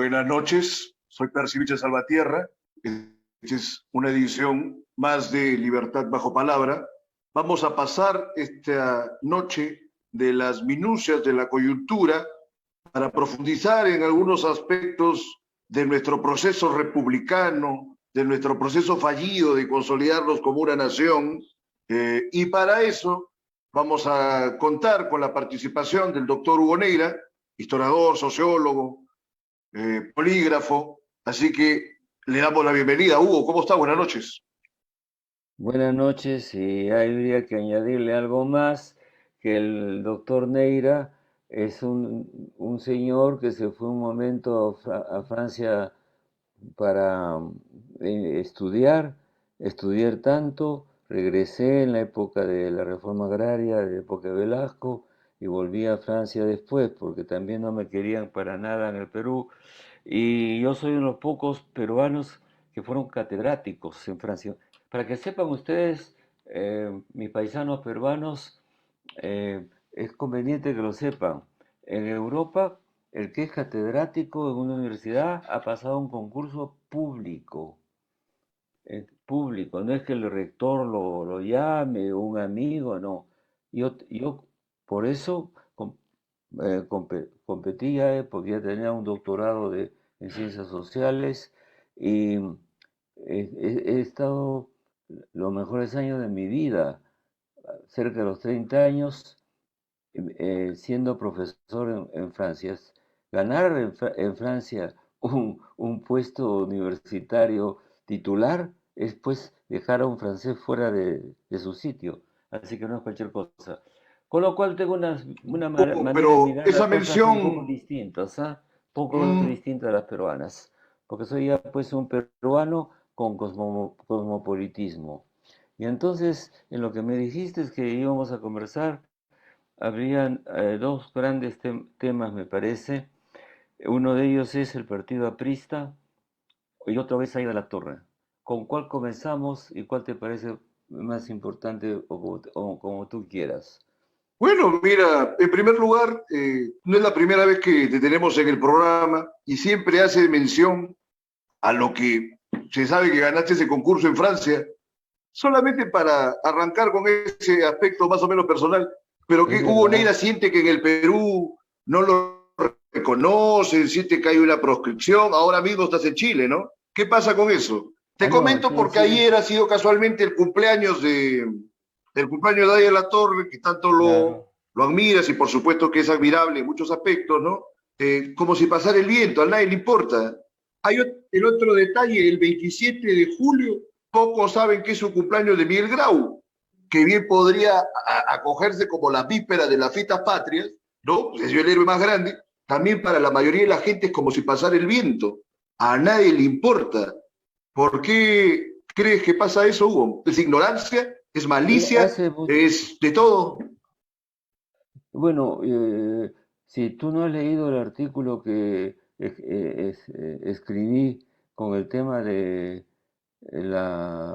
Buenas noches, soy Percibiche Salvatierra. Esta es una edición más de Libertad Bajo Palabra. Vamos a pasar esta noche de las minucias de la coyuntura para profundizar en algunos aspectos de nuestro proceso republicano, de nuestro proceso fallido de consolidarnos como una nación. Y para eso vamos a contar con la participación del doctor Hugo Neira, historiador, sociólogo, polígrafo, así que le damos la bienvenida. Hugo, ¿cómo está? Buenas noches. Buenas noches, y habría que añadirle algo más, que el doctor Neira es un señor que se fue un momento a Francia para estudiar tanto, regresé en la época de la reforma agraria, de la época de Velasco, y volví a Francia después, porque también no me querían para nada en el Perú, y yo soy uno de los pocos peruanos que fueron catedráticos en Francia. Para que sepan ustedes, mis paisanos peruanos, es conveniente que lo sepan. En Europa, el que es catedrático en una universidad ha pasado un concurso público. Público, no es que el rector lo llame, un amigo, no. Yo por eso competía, porque ya tenía un doctorado en ciencias sociales y he estado los mejores años de mi vida, cerca de los 30 años, siendo profesor en Francia. Ganar en Francia un puesto universitario titular es pues dejar a un francés fuera de su sitio. Así que no es cualquier cosa. Con lo cual tengo Hugo, manera de pero mirar esa las cosas un poco mención, distintas, ¿ah? Un poco mm, distintas a las peruanas. Porque soy ya pues un peruano con cosmopolitismo. Y entonces, en lo que me dijiste es que íbamos a conversar, habrían dos grandes temas, me parece. Uno de ellos es el partido aprista y otra vez Aida La Torre. ¿Con cuál comenzamos y cuál te parece más importante o como tú quieras? bueno, mira, en primer lugar, no es la primera vez que te tenemos en el programa y siempre hace mención a lo que se sabe que ganaste ese concurso en Francia, solamente para arrancar con ese aspecto más o menos personal, pero Es que Hugo Neira verdad. siente que en el Perú no lo reconocen, siente que hay una proscripción, ahora mismo estás en Chile, ¿no? ¿Qué pasa con eso? Te Ah, no, comento sí, porque sí, ayer ha sido casualmente el cumpleaños de Aya La Torre, que tanto claro. lo admiras y por supuesto que es admirable en muchos aspectos, ¿no? Como si pasara el viento, a nadie le importa. Hay el otro detalle, el 27 de julio, pocos saben que es su cumpleaños de Miguel Grau, que bien podría acogerse como la víspera de las fiestas patrias, ¿no? Es el héroe más grande. También para la mayoría de la gente es como si pasara el viento. A nadie le importa. ¿Por qué crees que pasa eso, Hugo? ¿Es ignorancia? ¿Es malicia? Hace mucho, ¿Es de todo? bueno, si tú no has leído el artículo que escribí con el tema de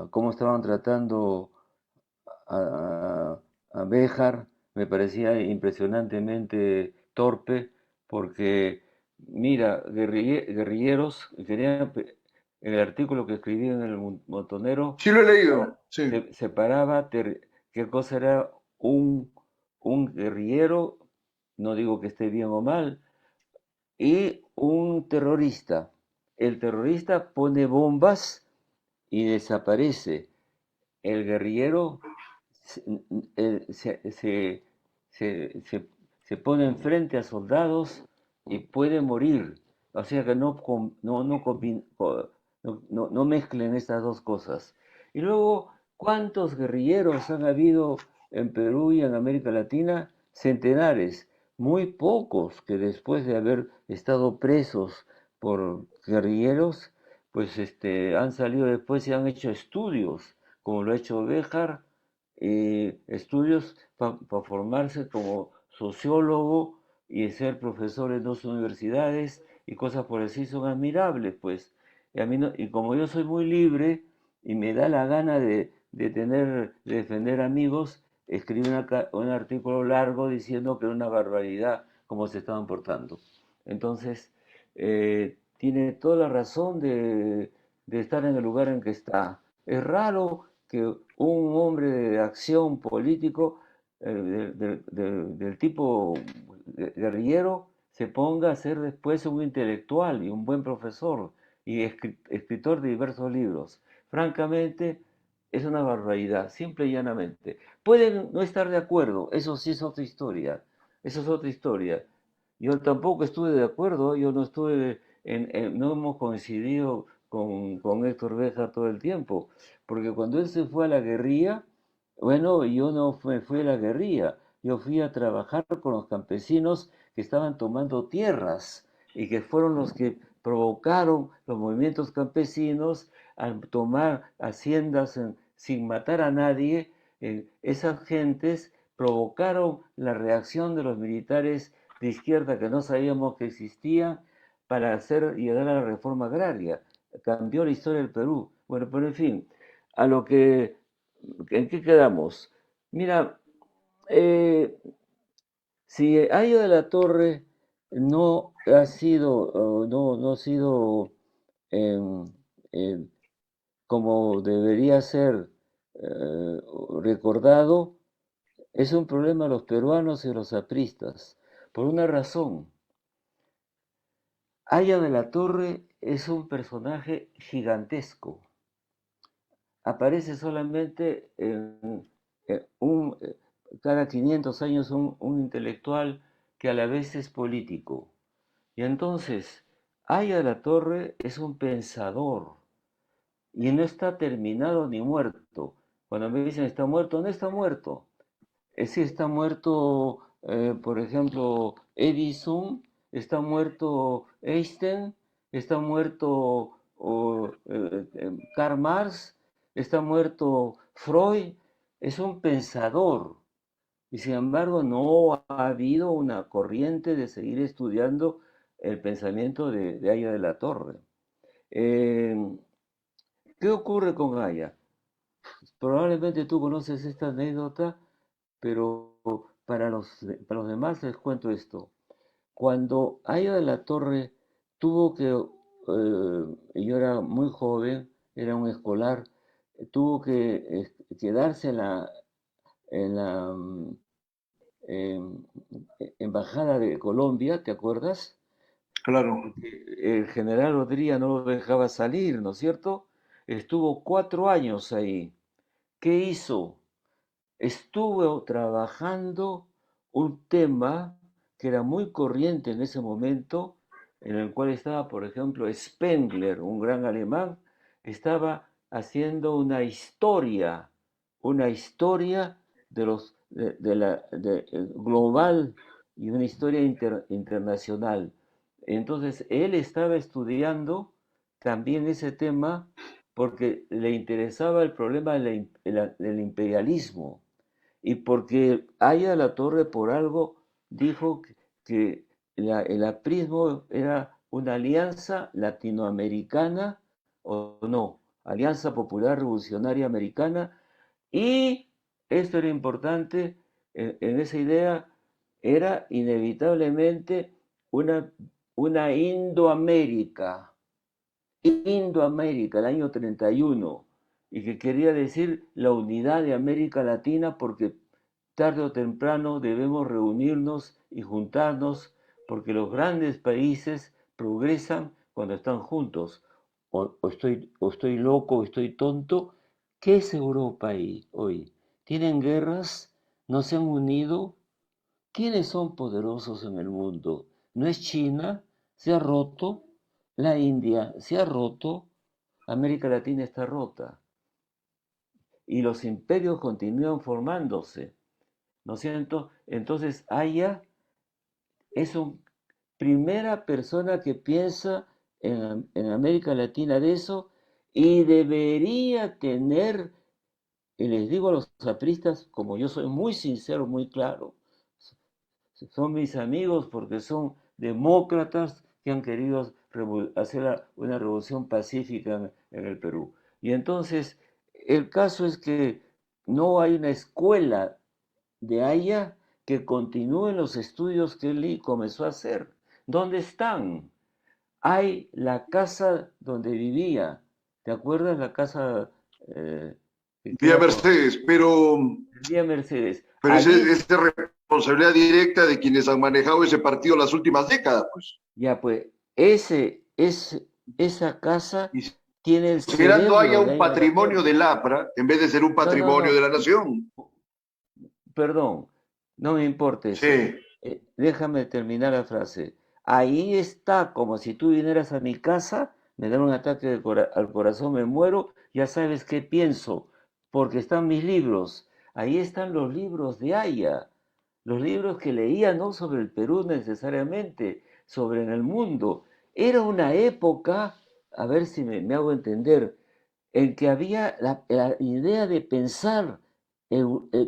cómo estaban tratando a, a Béjar, me parecía impresionantemente torpe, porque, mira, guerrilleros, en el artículo que escribí en el Montonero, Sí lo he leído, sí. separaba qué cosa era un guerrillero, no digo que esté bien o mal, y un terrorista. El terrorista pone bombas y desaparece. El guerrillero se, se, se, se, se pone enfrente a soldados y puede morir. O sea que no mezclen estas dos cosas. Y luego, ¿cuántos guerrilleros han habido en Perú y en América Latina? Centenares, muy pocos que después de haber estado presos por guerrilleros, pues han salido después y han hecho estudios, como lo ha hecho Béjar, estudios para formarse como sociólogo y ser profesor en dos universidades y cosas por así son admirables, pues. Y, y como yo soy muy libre y me da la gana de defender amigos, escribí un artículo largo diciendo que era una barbaridad cómo se estaban portando. Entonces, tiene toda la razón de estar en el lugar en que está. Es raro que un hombre de acción político del tipo guerrillero se ponga a ser después un intelectual y un buen profesor y escritor de diversos libros. Francamente, es una barbaridad, simple y llanamente. Pueden no estar de acuerdo, eso sí es otra historia. Eso es otra historia. Yo tampoco estuve de acuerdo, yo no estuve no hemos coincidido con Héctor Béjar todo el tiempo, porque cuando él se fue a la guerrilla, bueno, yo no me fui a la guerrilla, yo fui a trabajar con los campesinos que estaban tomando tierras y que fueron los que provocaron los movimientos campesinos al tomar haciendas sin matar a nadie. Esas gentes provocaron la reacción de los militares de izquierda que no sabíamos que existían para hacer llegar a la reforma agraria. Cambió la historia del Perú. Bueno, pero en fin, a lo que, ¿en qué quedamos? Mira, eh, si Ayo de la Torre no ha sido, no ha sido em, em, como debería ser eh, recordado, es un problema de los peruanos y los apristas, por una razón. Aya de la Torre es un personaje gigantesco. Aparece solamente cada 500 años un intelectual que a la vez es político. Y entonces, Aya de la Torre es un pensador y no está terminado ni muerto. Cuando me dicen está muerto, no está muerto. Sí, está muerto, por ejemplo, Edison, está muerto Einstein, está muerto Karl Marx, está muerto Freud. Es un pensador. Y sin embargo, no ha habido una corriente de seguir estudiando el pensamiento de Aya de la Torre. Eh, ¿Qué ocurre con Aya? Probablemente tú conoces esta anécdota, pero para los demás les cuento esto. Cuando Aya de la Torre tuvo que, yo era muy joven, era un escolar, tuvo que quedarse en la em, embajada de Colombia, ¿te acuerdas? Claro, Porque el general Rodríguez no lo dejaba salir, ¿no es cierto? Estuvo 4 años ahí. ¿Qué hizo? Estuvo trabajando un tema que era muy corriente en ese momento, en el cual estaba, por ejemplo, Spengler, un gran alemán, estaba haciendo una historia global y una historia internacional. Entonces, él estaba estudiando también ese tema porque le interesaba el problema del imperialismo y porque Aya la Torre por algo dijo que el aprismo era una alianza latinoamericana o no, Alianza Popular Revolucionaria Americana, y esto era importante, en esa idea era inevitablemente una, una Indoamérica, el año 31, y que quería decir la unidad de América Latina porque tarde o temprano debemos reunirnos y juntarnos porque los grandes países progresan cuando están juntos. O estoy loco, o estoy tonto. ¿Qué es Europa hoy? ¿Tienen guerras? ¿No se han unido? ¿Quiénes son poderosos en el mundo? ¿No es China? ¿Se ha roto? ¿La India se ha roto? América Latina está rota. Y los imperios continúan formándose. ¿No es cierto? Entonces, Aya es una primera persona que piensa en América Latina de eso y debería tener, y les digo a los apristas, como yo soy muy sincero, muy claro, son mis amigos porque son demócratas que han querido hacer una revolución pacífica en el Perú. Y entonces, el caso es que no hay una escuela de Haya que continúen los estudios que él comenzó a hacer. ¿Dónde están? hay la casa donde vivía. ¿Te acuerdas la casa que Vía era con Mercedes, vía Mercedes? pero Allí, es responsabilidad directa de quienes han manejado ese partido las últimas décadas, pues. ya pues, esa casa Y tiene el considerando haya cerebro de un ahí de la patrimonio torre. del APRA, en vez de ser un No, no, patrimonio de no, la nación. perdón, no me importa eso. Sí, Déjame terminar la frase. Ahí está, como si tú vinieras a mi casa, me da un ataque al corazón, me muero, ya sabes qué pienso, porque están mis libros. Ahí están los libros de Aya, los libros que leía no sobre el Perú necesariamente, sobre en el mundo. Era una época, a ver si me hago entender, en que había la idea de pensar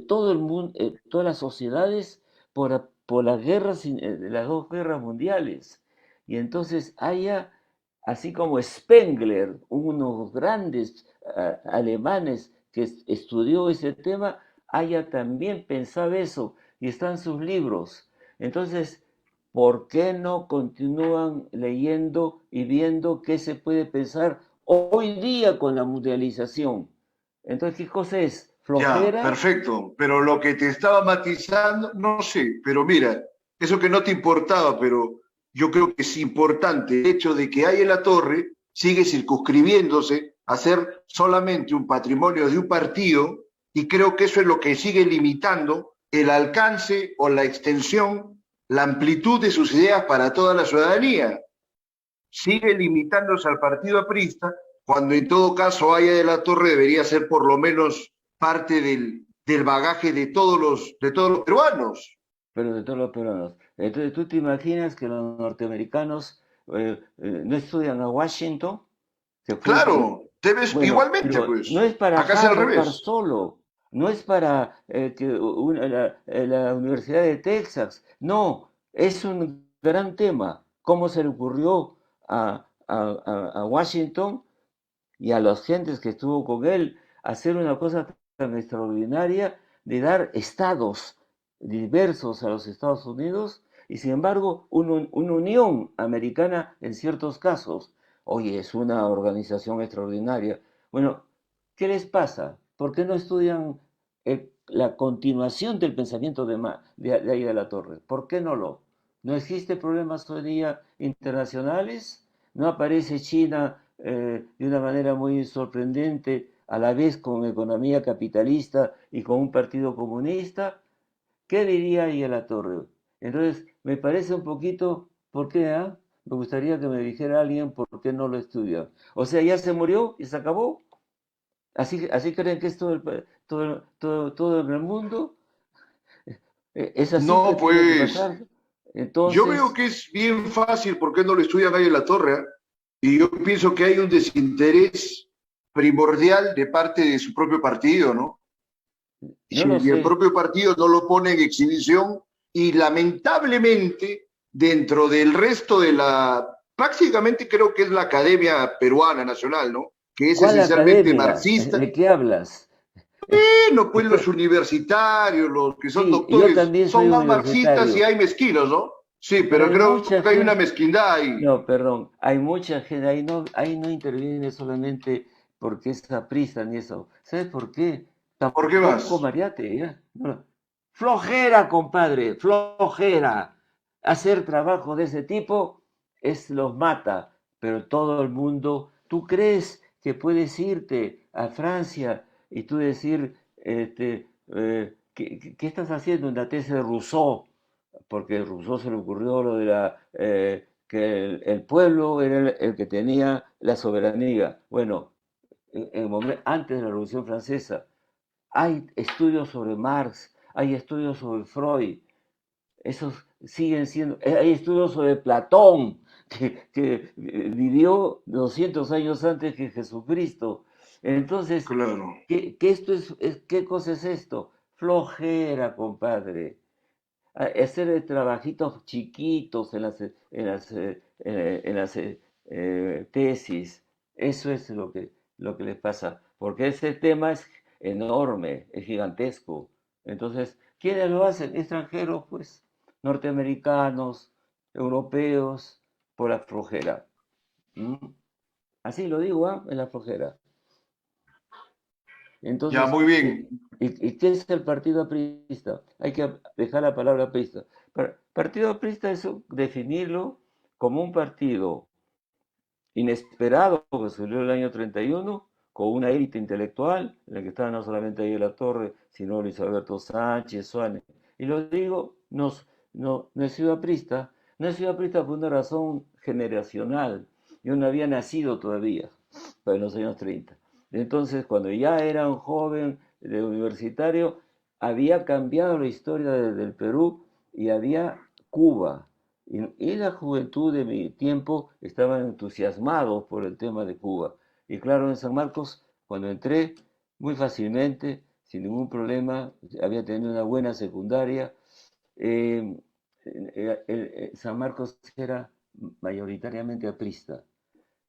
todo el mundo, todas las sociedades por las guerras, las dos guerras mundiales. Y entonces haya, así como Spengler, unos grandes alemanes que estudió ese tema, haya también pensado eso y están sus libros. Entonces, ¿por qué no continúan leyendo y viendo qué se puede pensar hoy día con la mundialización? Entonces, ¿qué cosa es? ya, ¿Flojera? perfecto. Pero lo que te estaba matizando, no sé, pero mira, eso que no te importaba, pero yo creo que es importante el hecho de que ahí en la torre sigue circunscribiéndose a ser solamente un patrimonio de un partido y creo que eso es lo que sigue limitando el alcance o la extensión, la amplitud de sus ideas para toda la ciudadanía. Sigue limitándose al partido aprista, cuando en todo caso Haya de la Torre debería ser por lo menos parte del bagaje de todos los peruanos. Pero de todos los peruanos. Entonces, ¿tú te imaginas que los norteamericanos no estudian a Washington? ¿Se fueron? Claro, debes Bueno, igualmente, pero no pues. es para Acá es al Harvard revés. solo, no es para la Universidad de Texas, no, es un gran tema. ¿Cómo se le ocurrió a Washington y a las gentes que estuvo con él hacer una cosa tan extraordinaria de dar estados diversos a los Estados Unidos y sin embargo una unión americana en ciertos casos? Oye, es una organización extraordinaria. Bueno, ¿qué les pasa? ¿Por qué no estudian la continuación del pensamiento de ahí de la Torre? ¿Por qué no lo? ¿No existe problemas hoy día internacionales? ¿No aparece China de una manera muy sorprendente, a la vez con economía capitalista y con un partido comunista? ¿Qué diría ahí a la Torre? Entonces, me parece un poquito, ¿por qué? Me gustaría que me dijera alguien por qué no lo estudia. O sea, ya se murió y se acabó. ¿Así creen que es todo en el mundo? ¿Es así que No, tiene que pues pasar? yo veo Entonces, que es bien fácil, ¿por qué no lo estudian ahí en la torre? ¿Eh? Y yo pienso que hay un desinterés primordial de parte de su propio partido, ¿no? no lo Y el sé. propio partido no lo pone en exhibición y lamentablemente dentro del resto de prácticamente creo que es la Academia Peruana Nacional, ¿no? Que es ¿Cuál esencialmente academia? marxista. ¿De qué hablas? No, pues los universitarios, los que son Sí, yo doctores, también soy son más marxistas y universitario, hay mezquinos, ¿no? Sí, pero pero hay creo mucha que hay una gente, mezquindad ahí. no, perdón, hay mucha gente, ahí no interviene solamente porque es prisa ni eso. ¿Sabes por qué? ¿Por qué Tampoco más? Mariate, ¿ya? No. Flojera, compadre, flojera. Hacer trabajo de ese tipo los mata, pero todo el mundo, ¿tú crees que puedes irte a Francia y tú decir, ¿qué estás haciendo en la tesis de Rousseau? Porque a Rousseau se le ocurrió lo de que el pueblo era el que tenía la soberanía. Bueno, antes de la Revolución Francesa, hay estudios sobre Marx, hay estudios sobre Freud, esos siguen siendo, hay estudios sobre Platón, que vivió 200 años antes que Jesucristo. Entonces, Claro. ¿qué cosa es esto? Flojera, compadre. Hacer trabajitos chiquitos en las tesis. Eso es lo que les pasa, porque ese tema es enorme, es gigantesco. Entonces, ¿quiénes lo hacen? Extranjeros, pues, norteamericanos, europeos, por la flojera. ¿Mm? Así lo digo, ¿ah? En la flojera. Ya, Entonces, muy bien. ¿y qué es el partido aprista? Hay que dejar la palabra aprista. Partido aprista es definirlo como un partido inesperado que surgió el año 31 con una élite intelectual en la que estaba no solamente ahí La Torre, sino Luis Alberto Sánchez, Suárez. Y lo digo, no he sido aprista, no he sido aprista por una razón generacional. Yo no había nacido todavía, en los años 30. Entonces, cuando ya era un joven de universitario, había cambiado la historia del Perú y había Cuba. Y la juventud de mi tiempo estaban entusiasmados por el tema de Cuba. Y claro, en San Marcos, cuando entré, muy fácilmente, sin ningún problema, había tenido una buena secundaria. eh, San Marcos era mayoritariamente aprista.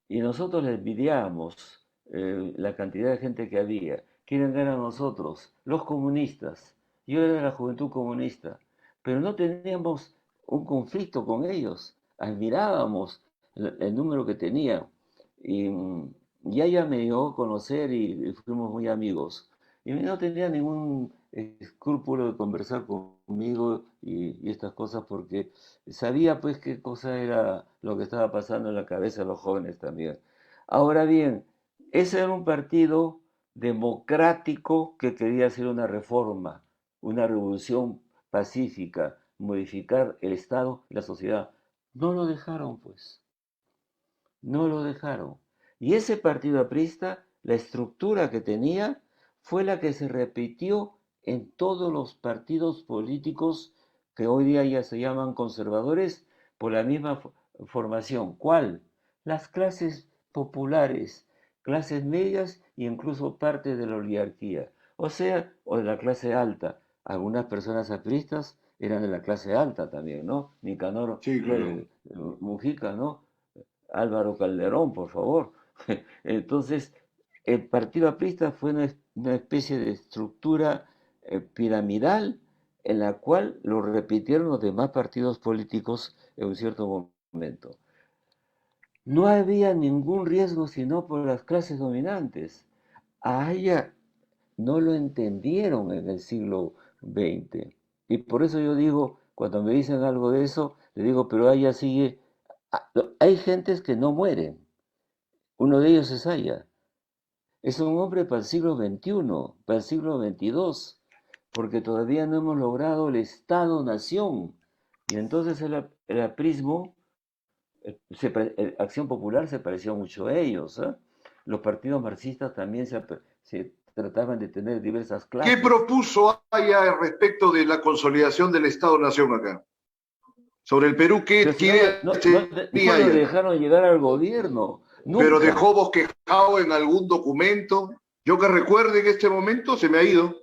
Y nosotros le envidiábamos la cantidad de gente que había. ¿Quiénes eran nosotros? Los comunistas. Yo era de la juventud comunista, pero no teníamos un conflicto con ellos. Admirábamos el número que tenían. Y ya ella me dio a conocer y fuimos muy amigos. Y no tenía ningún escrúpulo de conversar conmigo y estas cosas porque sabía pues qué cosa era lo que estaba pasando en la cabeza de los jóvenes también. Ahora bien, ese era un partido democrático que quería hacer una reforma, una revolución pacífica, modificar el Estado y la sociedad. No lo dejaron, pues, no lo dejaron. Y ese partido aprista, la estructura que tenía, fue la que se repitió en todos los partidos políticos que hoy día ya se llaman conservadores por la misma formación. ¿Cuál? Las clases populares, clases medias e incluso parte de la oligarquía. O sea, o de la clase alta. Algunas personas apristas eran de la clase alta también, ¿no? Nicanor Sí, claro. Mujica, ¿no? Álvaro Calderón, por favor. Entonces, el partido aprista fue una especie de estructura piramidal en la cual lo repitieron los demás partidos políticos en un cierto momento. No había ningún riesgo sino por las clases dominantes. A ella no lo entendieron en el siglo XX. Y por eso yo digo, cuando me dicen algo de eso, le digo, pero ella sigue. Hay gentes que no mueren. Uno de ellos es Aya. Es un hombre para el siglo XXI, para el siglo XXII, porque todavía no hemos logrado el Estado-Nación. Y entonces el aprismo, Acción Popular se pareció mucho a ellos. ¿Eh? Los partidos marxistas también se trataban de tener diversas ¿Qué clases. propuso Aya respecto de la consolidación del Estado-Nación acá? Sobre el Perú, Pero ¿qué si ideas no tenía lo Aya? dejaron llegar al gobierno, Pero nunca. dejó bosquejado en algún documento. Yo que recuerde en este momento se me ha ido.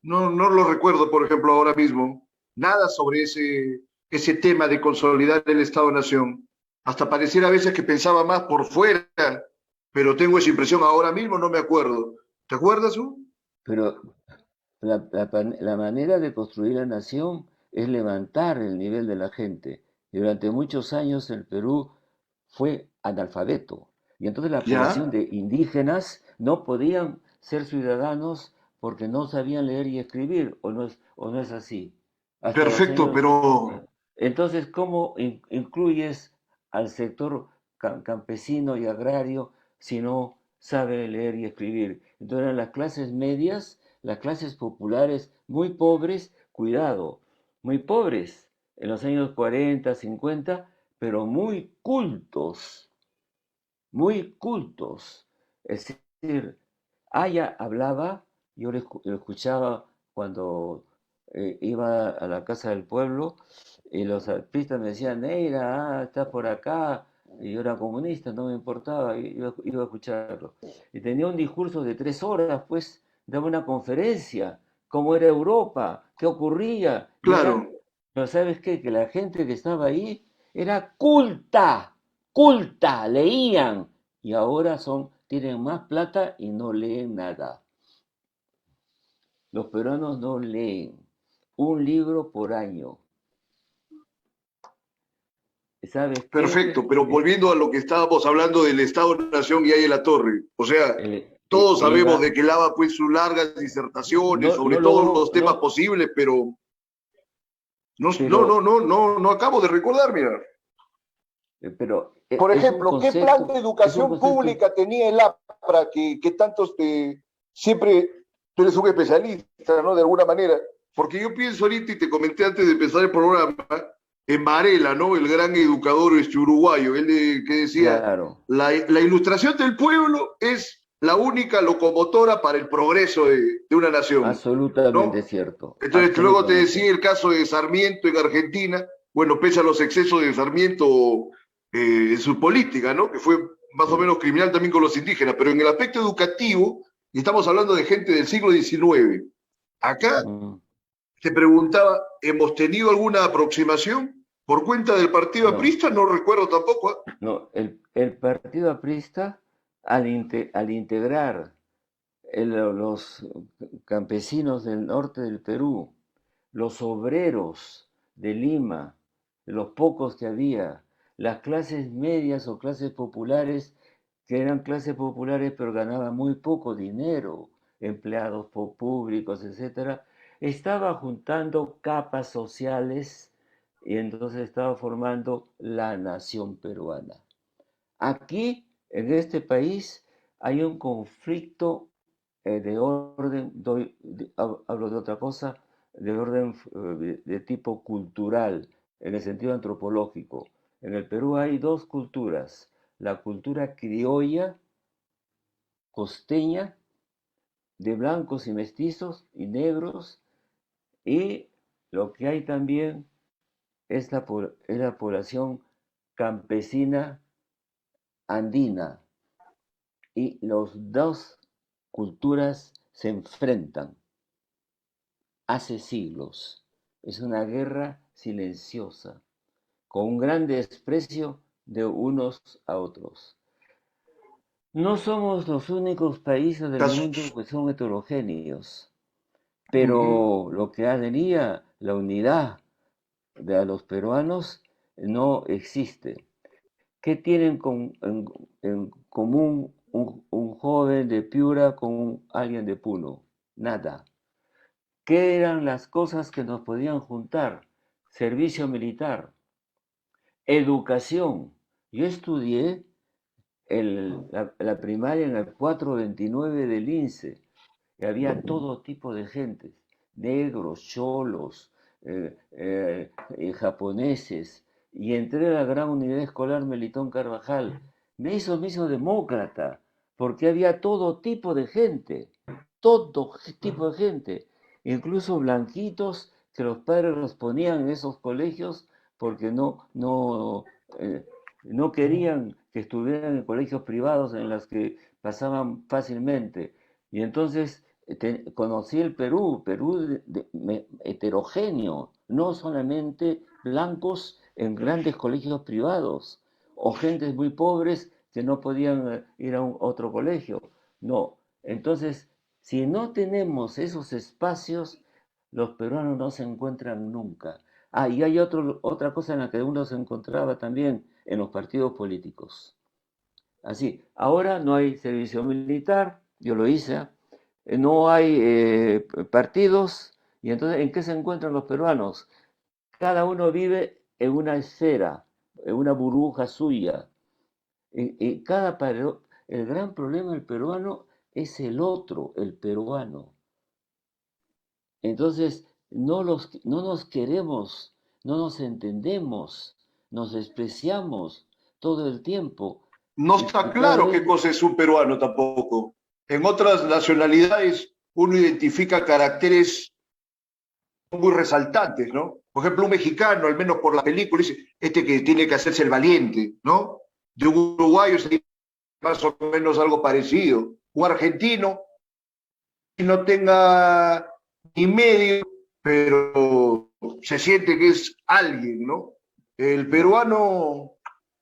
No, no lo recuerdo, por ejemplo, ahora mismo. Nada sobre ese tema de consolidar el Estado-Nación. Hasta pareciera a veces que pensaba más por fuera, pero tengo esa impresión ahora mismo, no me acuerdo. ¿Te acuerdas tú? Pero la manera de construir la nación es levantar el nivel de la gente. Y durante muchos años el Perú fue analfabeto. Y entonces la población Ya, de indígenas no podían ser ciudadanos porque no sabían leer y escribir, o no es así. Hasta los perfecto, años... pero Entonces, ¿cómo incluyes al sector campesino y agrario si no sabe leer y escribir? Entonces eran las clases medias, las clases populares muy pobres, cuidado, muy pobres en los años 40, 50, pero muy cultos, muy cultos. Es decir, Aya hablaba, yo lo escuchaba cuando iba a la casa del pueblo y los artistas me decían, Neira, estás por acá. Y yo era comunista, no me importaba, iba a escucharlo. Y tenía un discurso de 3 horas, pues, daba una conferencia, cómo era Europa, qué ocurría. Y era, claro, pero ¿sabes qué? Que la gente que estaba ahí era culta, culta, leían. Y ahora tienen más plata y no leen nada. Los peruanos no leen un libro por año. ¿Sabes qué? Perfecto, pero volviendo a lo que estábamos hablando del Estado-Nación y Ayala Torre, o sea, todos sabemos de que Lava pues sus largas disertaciones no, sobre no todos los logró, temas posibles, pero pero, no acabo de recordar, mira. pero Por ejemplo, ¿qué plan de es un educación concepto, pública tenía el APRA que tantos siempre tú eres un especialista, ¿no? De alguna manera. Porque yo pienso ahorita, y te comenté antes de empezar el programa, en Varela, ¿no? El gran educador uruguayo, él que decía, claro, la ilustración del pueblo es la única locomotora para el progreso de una nación, absolutamente ¿no? cierto, Entonces, luego te absolutamente. decía el caso de Sarmiento en Argentina, bueno, pese a los excesos de Sarmiento en su política, ¿no? Que fue más o Sí. menos criminal también con los indígenas, pero en el aspecto educativo, y estamos hablando de gente del siglo XIX, acá Mm, te preguntaba, ¿hemos tenido alguna aproximación por cuenta del partido no, aprista? No recuerdo tampoco. ¿Eh? no, el partido aprista, al integrar los campesinos del norte del Perú, los obreros de Lima, los pocos que había, las clases medias o clases populares, que eran clases populares pero ganaban muy poco dinero, empleados públicos, etcétera, estaba juntando capas sociales y entonces estaba formando la nación peruana. Aquí, en este país, hay un conflicto de orden, hablo de otra cosa, de orden de tipo cultural, en el sentido antropológico. En el Perú hay dos culturas, la cultura criolla, costeña, de blancos y mestizos y negros, y lo que hay también es la población campesina andina, y las dos culturas se enfrentan hace siglos. Es una guerra silenciosa, con un gran desprecio de unos a otros. No somos los únicos países del mundo Casos. que son heterogéneos, Ujú. pero lo que haría la unidad de los peruanos no existe. ¿Qué tienen en común un joven de Piura con alguien de Puno? Nada. ¿Qué eran las cosas que nos podían juntar? Servicio militar, educación. Yo estudié la primaria en el 429 del INSE y había todo tipo de gente, negros, cholos, japoneses, y entré a la gran unidad escolar Melitón Carvajal. Me hizo demócrata, porque había todo tipo de gente, incluso blanquitos que los padres los ponían en esos colegios porque eh, no querían que estuvieran en colegios privados en los que pasaban fácilmente. Y entonces conocí el Perú, heterogéneo, no solamente blancos en grandes colegios privados o gentes muy pobres que no podían ir a otro colegio. No, entonces, si no tenemos esos espacios, los peruanos no se encuentran nunca. Ah, y hay otra cosa en la que uno se encontraba también en los partidos políticos. Así, ahora no hay servicio militar, yo lo hice, no hay partidos, y entonces, ¿en qué se encuentran los peruanos? Cada uno vive en una esfera, en una burbuja suya. Y el gran problema del peruano es el otro, el peruano. Entonces, no nos queremos, no nos entendemos, nos despreciamos todo el tiempo. No Y está cada claro vez, qué cosa es un peruano tampoco. En otras nacionalidades uno identifica caracteres muy resaltantes, ¿no? Por ejemplo, un mexicano, al menos por la película, dice, este que tiene que hacerse el valiente, ¿no? De un uruguayo sería más o menos algo parecido. Un argentino que no tenga ni medio, pero se siente que es alguien, ¿no? El no, peruano,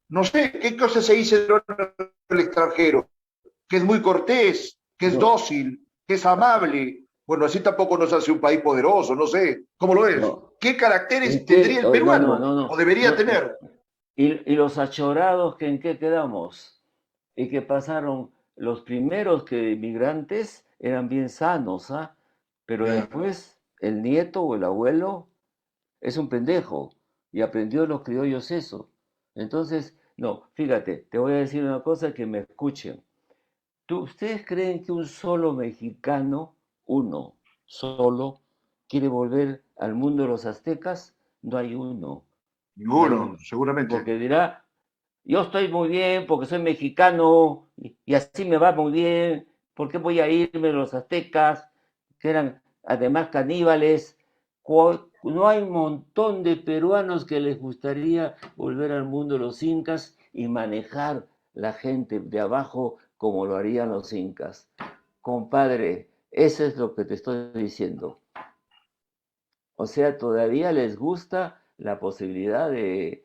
no sé, ¿qué cosa se dice del extranjero? Que es muy cortés, que es no, dócil, que es amable. Bueno, así tampoco nos hace un país poderoso, no sé. ¿Cómo lo es? no. ¿Qué caracteres ¿En tendría qué? el Oh, no, no, peruano? no, ¿O no, debería no, no, tener? Y los achorados que en qué quedamos, y que pasaron los primeros que inmigrantes eran bien sanos, ¿ah? Pero Ya. después el nieto o el abuelo es un pendejo y aprendió de los criollos eso. Entonces, no, fíjate, te voy a decir una cosa que me escuchen. ¿Ustedes creen que un solo mexicano, uno solo, quiere volver al mundo de los aztecas? No hay uno, no hay Ninguno, uno. seguramente. Porque dirá, yo estoy muy bien porque soy mexicano y así me va muy bien. ¿Por qué voy a irme de los aztecas, que eran además caníbales? No hay un montón de peruanos que les gustaría volver al mundo de los incas y manejar la gente de abajo como lo harían los incas. Compadre, eso es lo que te estoy diciendo. O sea, todavía les gusta la posibilidad de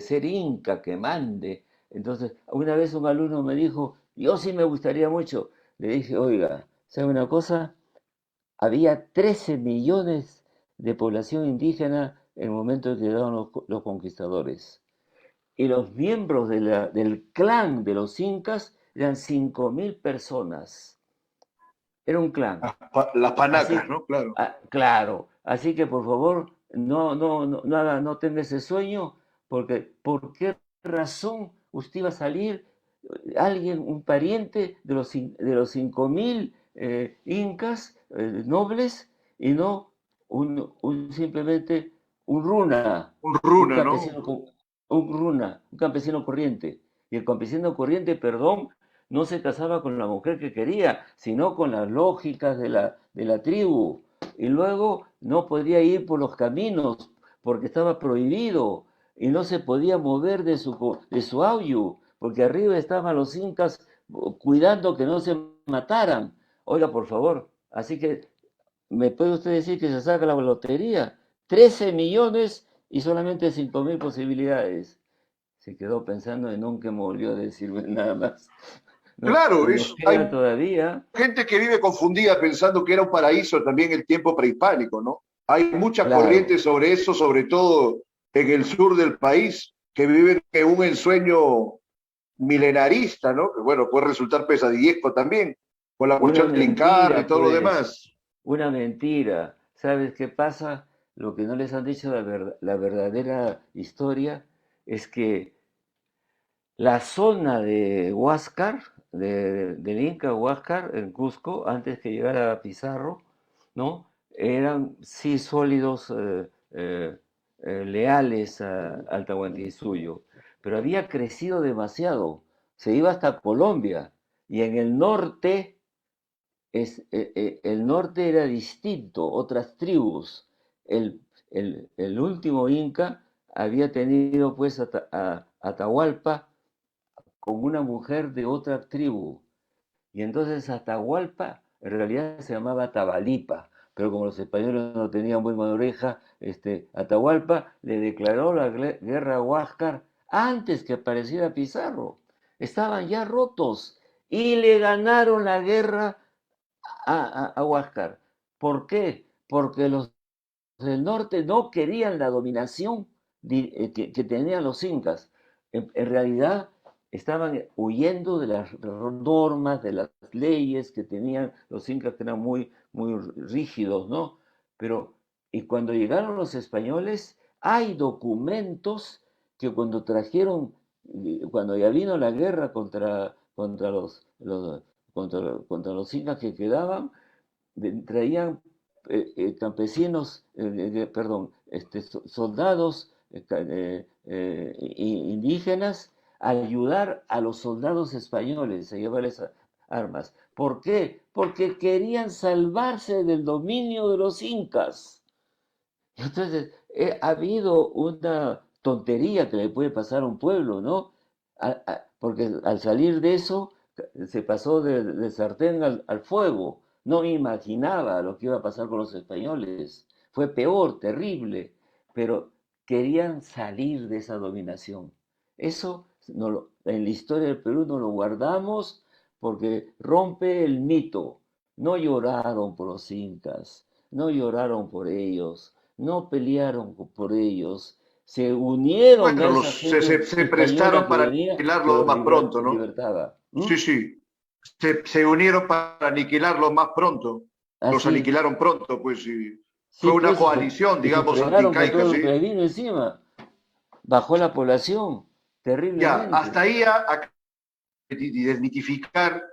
ser inca, que mande. Entonces, una vez un alumno me dijo, yo sí me gustaría mucho. Le dije, oiga, ¿sabe una cosa? Había 13 millones de población indígena en el momento en que llegaron los conquistadores. Y los miembros del clan de los incas eran 5.000 personas. Era un clan. Las panacas, Así, ¿no? Claro. claro, así que por favor, no tenga ese sueño, porque ¿por qué razón usted va a salir, alguien, un pariente de los 5.000 incas nobles y no simplemente un runa, Un un runa, ¿no? campesino, un campesino corriente? Y el campesino corriente, perdón, no se casaba con la mujer que quería, sino con las lógicas de la tribu. Y luego no podía ir por los caminos porque estaba prohibido y no se podía mover de su auyu, porque arriba estaban los incas cuidando que no se mataran. Oiga, por favor, así que ¿me puede usted decir que se saca la lotería? 13 millones y solamente 5.000 posibilidades. Se quedó pensando y nunca me volvió a decirme nada más. Claro, Y nos queda hay todavía, gente que vive confundida pensando que era un paraíso también el tiempo prehispánico, ¿no? Hay muchas claro, corrientes sobre eso, sobre todo en el sur del país, que viven en un ensueño milenarista, ¿no? Que bueno, puede resultar pesadillesco también, con la una cuestión del Incarra y mentira, todo lo pues, demás. una mentira. ¿Sabes qué pasa? Lo que no les han dicho la verdadera historia es que la zona de Huáscar, del Inca Huáscar, en Cusco, antes que llegara Pizarro, ¿no? Eran sí sólidos, leales al Tahuantinsuyo, pero había crecido demasiado, se iba hasta Colombia, y en el norte, el norte era distinto, otras tribus. El último Inca había tenido pues Atahualpa con una mujer de otra tribu. Y entonces Atahualpa en realidad se llamaba Tabalipa, pero como los españoles no tenían buena oreja, Atahualpa le declaró la guerra a Huáscar antes que apareciera Pizarro. Estaban ya rotos y le ganaron la guerra a Huáscar. ¿Por qué? Porque los del norte no querían la dominación que tenían los incas. En realidad estaban huyendo de las normas, de las leyes que tenían los incas, que eran muy, muy rígidos, ¿no? Pero, y cuando llegaron los españoles, hay documentos que cuando trajeron, cuando ya vino la guerra contra los incas que quedaban, traían campesinos, perdón, soldados indígenas a ayudar a los soldados españoles a llevarles armas. ¿Por qué? Porque querían salvarse del dominio de los incas. Entonces, ha habido una tontería que le puede pasar a un pueblo, ¿no? Porque al salir de eso, se pasó del sartén al fuego. No imaginaba lo que iba a pasar con los españoles. Fue peor, terrible, pero querían salir de esa dominación. Eso en la historia del Perú nos lo guardamos porque rompe el mito. No lloraron por los incas, no lloraron por ellos, no pelearon por ellos, Se unieron a Bueno, esa gente se española prestaron que para venía, que aniquilarlo los más pronto, ¿no? libertaba. Sí, sí. Se unieron para aniquilarlo más pronto. Los Así, aniquilaron pronto, pues sí. sí, Fue una pues, coalición, y se digamos, fregaron con anticaica, todo lo ¿sí? que vino encima. Bajó la población Ya, terriblemente. hasta ahí a desmitificar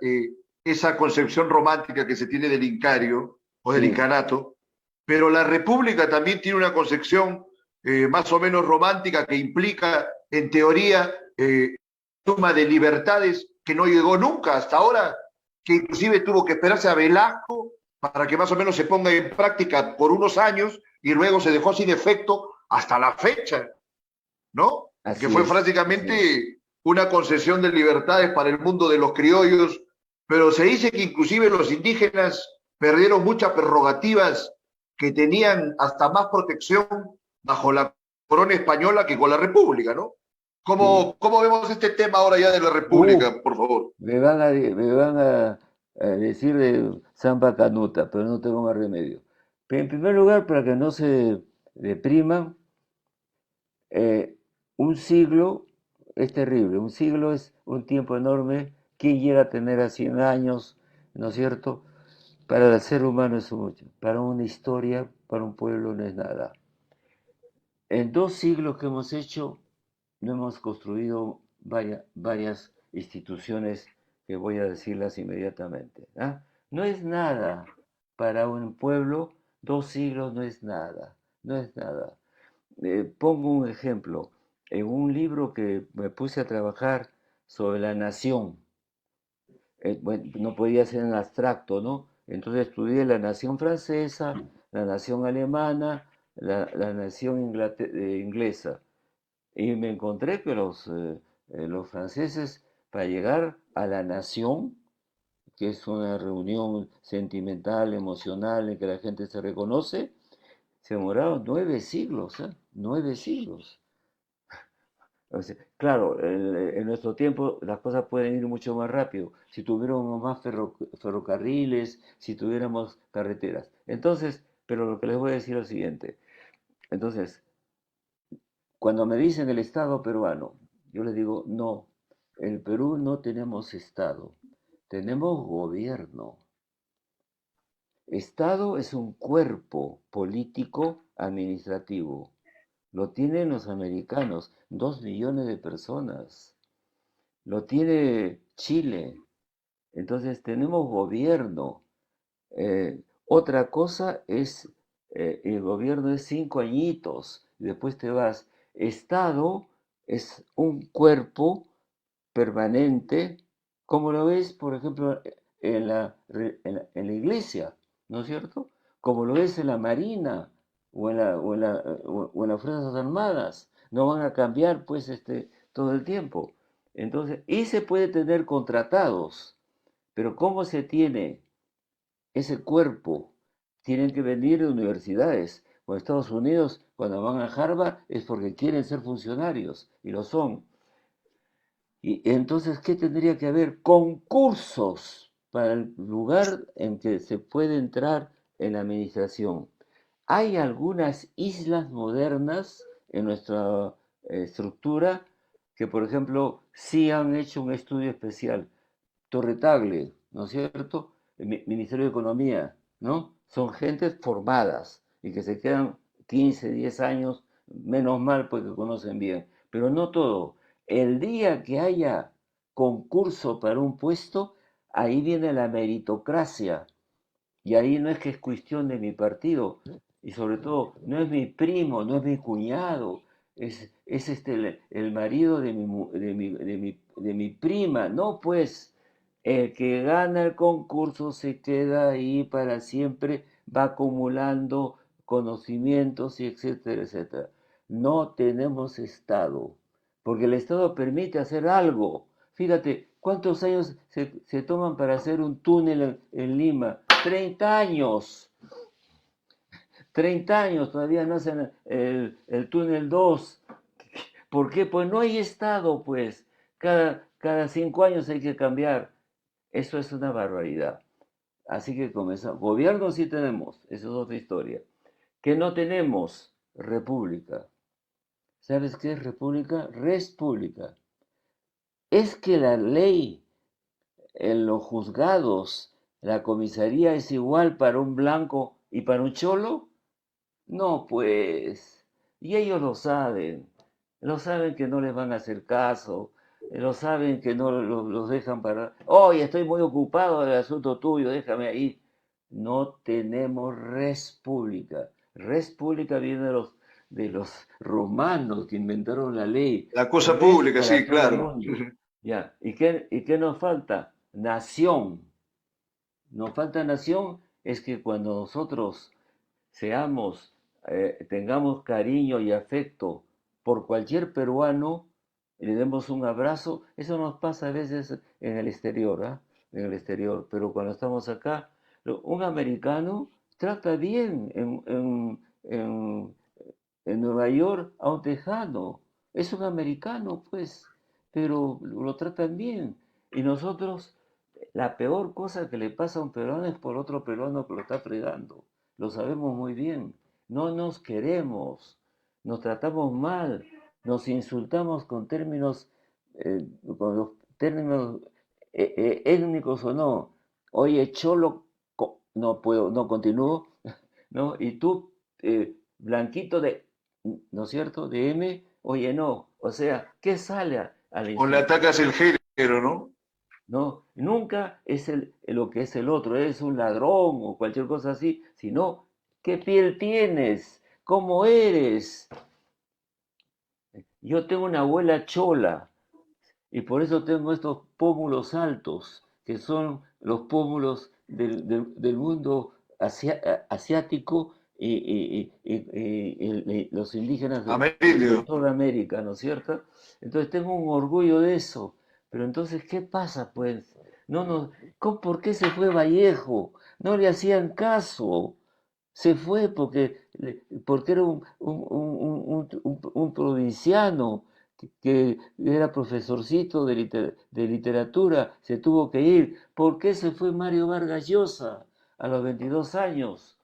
esa concepción romántica que se tiene del incario o del Sí, incanato, pero la república también tiene una concepción más o menos romántica que implica, en teoría, suma de libertades que no llegó nunca hasta ahora, que inclusive tuvo que esperarse a Velasco para que más o menos se ponga en práctica por unos años y luego se dejó sin efecto hasta la fecha, ¿no? Que así fue es, así es. prácticamente una concesión de libertades para el mundo de los criollos, pero se dice que inclusive los indígenas perdieron muchas prerrogativas que tenían hasta más protección bajo la corona española que con la república, ¿no? Sí. ¿Cómo vemos este tema ahora ya de la Uf, república, por favor? me van a decir de Samba Canuta, pero no tengo más remedio. Pero en primer lugar, para que no se depriman, eh, un siglo es terrible. Un siglo es un tiempo enorme. ¿Quién llega a tener a 100 años? ¿No es cierto? Para el ser humano es mucho. Para una historia, para un pueblo no es nada. En 2 siglos que hemos hecho, no hemos construido varias instituciones que voy a decirlas inmediatamente. ¿Ah? No es nada para un pueblo, 2 siglos no es nada, no es nada. Pongo un ejemplo. En un libro que me puse a trabajar sobre la nación, bueno, no podía ser en abstracto, ¿no? Entonces estudié la nación francesa, la nación alemana, la nación inglesa. Y me encontré que los franceses, para llegar a la nación, que es una reunión sentimental, emocional, en que la gente se reconoce, se demoraron 9 siglos, ¿eh? 9 siglos. O sea, claro, en nuestro tiempo las cosas pueden ir mucho más rápido. Si tuviéramos más ferrocarriles, si tuviéramos carreteras. Entonces, pero lo que les voy a decir es lo siguiente. Entonces, cuando me dicen el Estado peruano, yo les digo, no, en Perú no tenemos Estado, tenemos gobierno. Estado es un cuerpo político administrativo. Lo tienen los americanos, 2 millones de personas. Lo tiene Chile. Entonces tenemos gobierno. Otra cosa es, el gobierno es 5 añitos, y después te vas. Estado es un cuerpo permanente, como lo ves, por ejemplo, en la iglesia, ¿no es cierto? Como lo ves en la Marina o en las Fuerzas Armadas. No van a cambiar, pues, todo el tiempo. Entonces, y se puede tener contratados, pero ¿cómo se tiene ese cuerpo? Tienen que venir de universidades. O Estados Unidos, cuando van a Harvard, es porque quieren ser funcionarios, y lo son. Y entonces, ¿qué tendría que haber? Concursos para el lugar en que se puede entrar en la administración. Hay algunas islas modernas en nuestra estructura que, por ejemplo, sí han hecho un estudio especial. Torre Tagle, ¿no es cierto? El Ministerio de Economía, ¿no? Son gentes formadas y que se quedan 15, 10 años, menos mal porque conocen bien, pero no todo. El día que haya concurso para un puesto, ahí viene la meritocracia. Y ahí no es que es cuestión de mi partido, y sobre todo no es mi primo, no es mi cuñado, es el marido de mi prima. No, pues el que gana el concurso se queda ahí para siempre, va acumulando conocimientos y etcétera, etcétera. No tenemos Estado, porque el Estado permite hacer algo. Fíjate, ¿cuántos años se toman para hacer un túnel en Lima? 30 años. 30 años todavía no hacen el túnel 2. ¿Por qué? Pues no hay Estado, pues. Cada 5 años hay que cambiar. Eso es una barbaridad. Así que comenzamos. Gobierno sí tenemos, eso es otra historia. ¿Que no tenemos? República. ¿Sabes qué es república? Res pública. Es que la ley en los juzgados, la comisaría es igual para un blanco y para un cholo. No, pues. Y ellos lo saben que no les van a hacer caso, lo saben que no los dejan para... Oye, estoy muy ocupado del asunto tuyo, déjame ahí. No tenemos res pública. Res pública viene de los romanos que inventaron la ley. La cosa Res pública, para sí, todo el claro. mundo. Ya. ¿Y qué nos falta? Nación. Nos falta nación es que cuando nosotros seamos, tengamos cariño y afecto por cualquier peruano, y le demos un abrazo, eso nos pasa a veces en el exterior, ¿ah? En el exterior, pero cuando estamos acá, un americano trata bien en Nueva York a un tejano, es un americano, pues, pero lo tratan bien, y nosotros, la peor cosa que le pasa a un peruano es por otro peruano que lo está fregando. Lo sabemos muy bien. No nos queremos, nos tratamos mal, nos insultamos con los términos étnicos o no. Oye, cholo, no puedo, no continúo, ¿no? Y tú, blanquito de, ¿no es cierto? De M, oye, no. O sea, ¿qué sale al O le insulto? atacas el género, ¿no? No, nunca es lo que es el otro, eres un ladrón o cualquier cosa así, sino qué piel tienes, cómo eres. Yo tengo una abuela chola y por eso tengo estos pómulos altos, que son los pómulos del mundo asiático y los indígenas de Amerindio. toda América, ¿no es cierto? Entonces tengo un orgullo de eso. Pero entonces, ¿qué pasa, pues? No, no, ¿por qué se fue Vallejo? No le hacían caso. Se fue porque era un provinciano que era profesorcito de literatura, se tuvo que ir. ¿Por qué se fue Mario Vargas Llosa a los 22 años?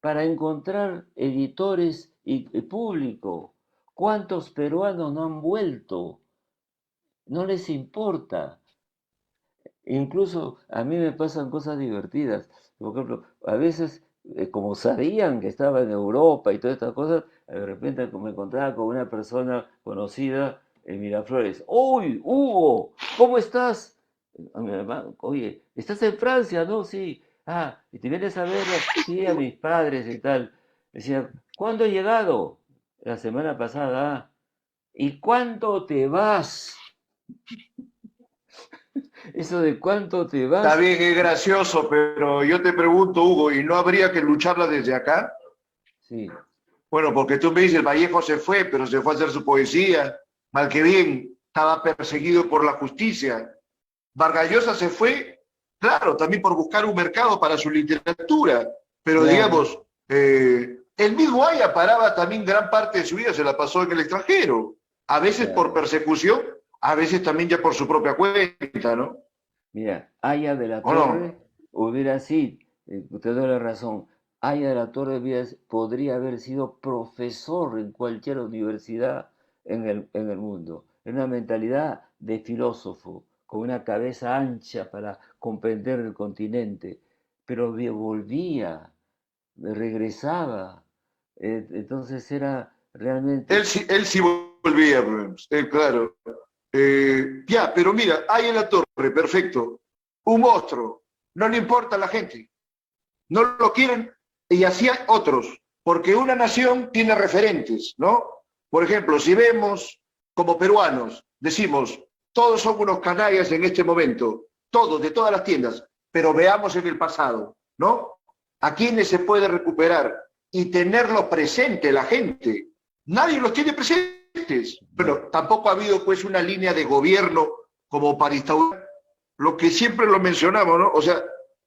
Para encontrar editores y público. ¿Cuántos peruanos no han vuelto? No les importa. Incluso a mí me pasan cosas divertidas. Por ejemplo, a veces, como sabían que estaba en Europa y todas estas cosas, de repente me encontraba con una persona conocida en Miraflores. ¡Uy, Hugo! ¿Cómo estás? A mi hermano, oye, ¿estás en Francia? No, sí. Ah, ¿y te vienes a ver? Sí, a mis padres y tal. Decía, ¿cuándo he llegado? La semana pasada. Ah. ¿Y cuánto te vas? Eso de cuánto te Está vas. bien, es gracioso, pero yo te pregunto, Hugo, ¿y no habría que lucharla desde acá? Sí, Bueno, porque tú me dices, Vallejo se fue, pero se fue a hacer su poesía. Mal que bien, estaba perseguido por la justicia. Vargas Llosa se fue, claro, también por buscar un mercado para su literatura. Pero claro, digamos, el mismo Aya paraba también gran parte de su vida, se la pasó en el extranjero. A veces por claro. persecución, a veces también ya por su propia cuenta, ¿no? Mira, Aya de la ¿O no? Torre hubiera sido, te doy la razón, Aya de la Torre podría haber sido profesor en cualquier universidad en el mundo. Era una mentalidad de filósofo, con una cabeza ancha para comprender el continente, pero volvía, regresaba. Entonces era realmente, Él sí volvía, pues, claro. Ya, pero mira, hay en la torre, perfecto, un monstruo, no le importa a la gente, no lo quieren y así hay otros, porque una nación tiene referentes, ¿no? Por ejemplo, si vemos como peruanos, decimos, todos son unos canallas en este momento, todos, de todas las tiendas, pero veamos en el pasado, ¿no? ¿A quiénes se puede recuperar y tenerlo presente la gente? Nadie los tiene presentes. Bueno, tampoco ha habido pues una línea de gobierno como para instaurar lo que siempre lo mencionamos, ¿no? O sea,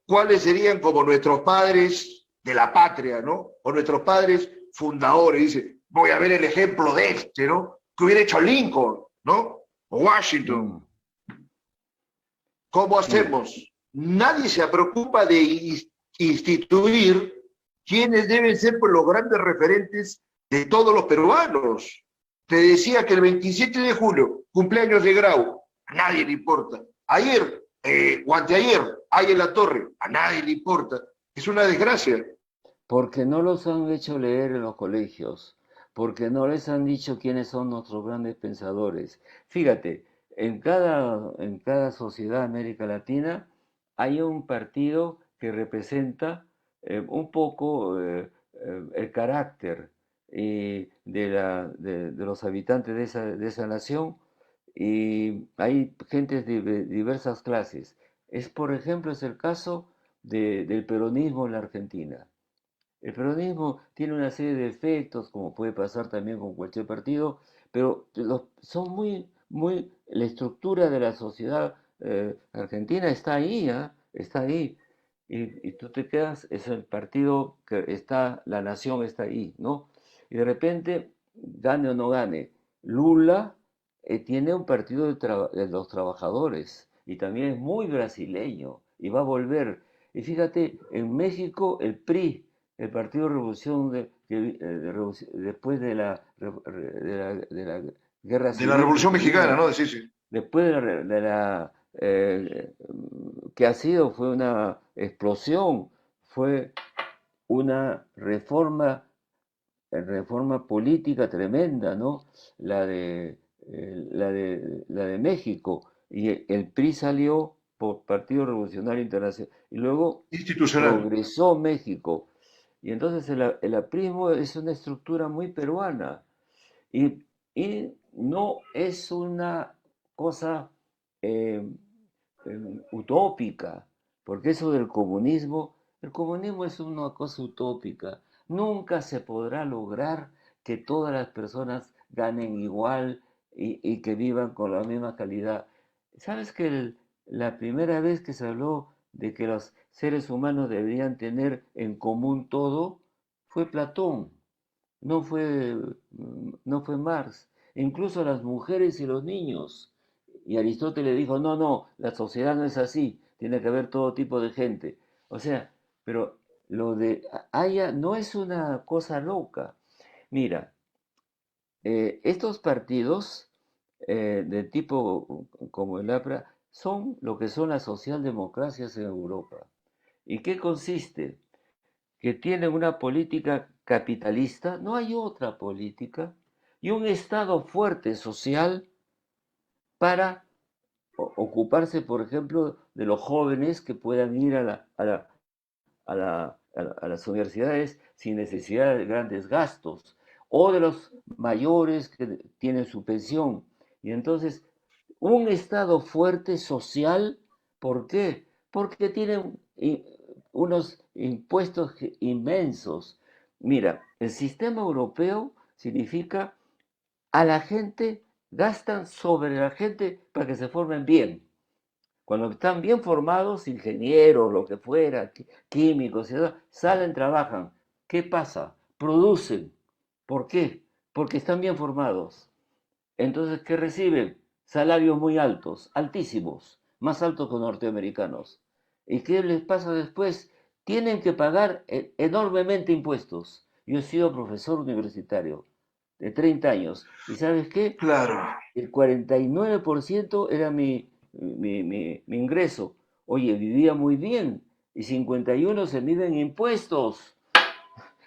¿cuáles serían como nuestros padres de la patria, ¿no? O nuestros padres fundadores. Dice, voy a ver el ejemplo de este, ¿no? Que hubiera hecho Lincoln, ¿no? O Washington. mm, ¿Cómo sí, hacemos? Nadie se preocupa de instituir quiénes deben ser pues, los grandes referentes de todos los peruanos. te decía que el 27 de julio, cumpleaños de Grau, a nadie le importa. Ayer, o anteayer, hay en la torre, a nadie le importa. Es una desgracia. Porque no los han hecho leer en los colegios, porque no les han dicho quiénes son nuestros grandes pensadores. Fíjate, en cada sociedad de América Latina hay un partido que representa un poco el carácter de los habitantes de esa nación, y hay gentes de diversas clases. Por ejemplo, es el caso del peronismo en la Argentina. El peronismo tiene una serie de efectos, como puede pasar también con cualquier partido, pero son la estructura de la sociedad argentina está ahí, ¿ah? Está ahí. Y tú te quedas, es el partido que está, la nación está ahí, ¿no? Y de repente, gane o no gane, Lula tiene un partido de los trabajadores y también es muy brasileño y va a volver. Y fíjate, en México el PRI, el Partido Revolución después de la Guerra De la Civil que Revolución Mexicana, tuvieron, ¿no? Sí, sí. después que ha sido, fue una explosión, fue una reforma política tremenda, ¿no? La de México, y el PRI salió por Partido Revolucionario Internacional, y luego Institucional. progresó México. Y entonces el aprismo es una estructura muy peruana y, y no es una cosa eh, utópica, porque eso del comunismo, el comunismo es una cosa utópica. Nunca se podrá lograr que todas las personas ganen igual y que vivan con la misma calidad. ¿Sabes que la primera vez que se habló de que los seres humanos deberían tener en común todo fue Platón, no fue Marx? E incluso las mujeres y los niños. Y Aristóteles dijo, no, no, la sociedad no es así, tiene que haber todo tipo de gente. O sea, pero lo de Haya no es una cosa loca. Mira, estos partidos de tipo como el APRA son lo que son las socialdemocracias en Europa. ¿Y qué consiste? Que tienen una política capitalista, no hay otra política, y un Estado fuerte social para ocuparse, por ejemplo, de los jóvenes que puedan ir a las universidades sin necesidad de grandes gastos, o de los mayores que tienen su pensión. Y entonces, un Estado fuerte social, ¿por qué? Porque tienen unos impuestos inmensos. Mira, el sistema europeo significa a la gente, gastan sobre la gente para que se formen bien. Cuando están bien formados, ingenieros, lo que fuera, químicos, salen, trabajan. ¿Qué pasa? Producen. ¿Por qué? Porque están bien formados. Entonces, ¿qué reciben? Salarios muy altos, altísimos, más altos que los norteamericanos. ¿Y qué les pasa después? Tienen que pagar enormemente impuestos. Yo he sido profesor universitario de 30 años. ¿Y sabes qué? Claro. El 49% era mi ingreso. Oye, vivía muy bien. Y 51 se miden impuestos.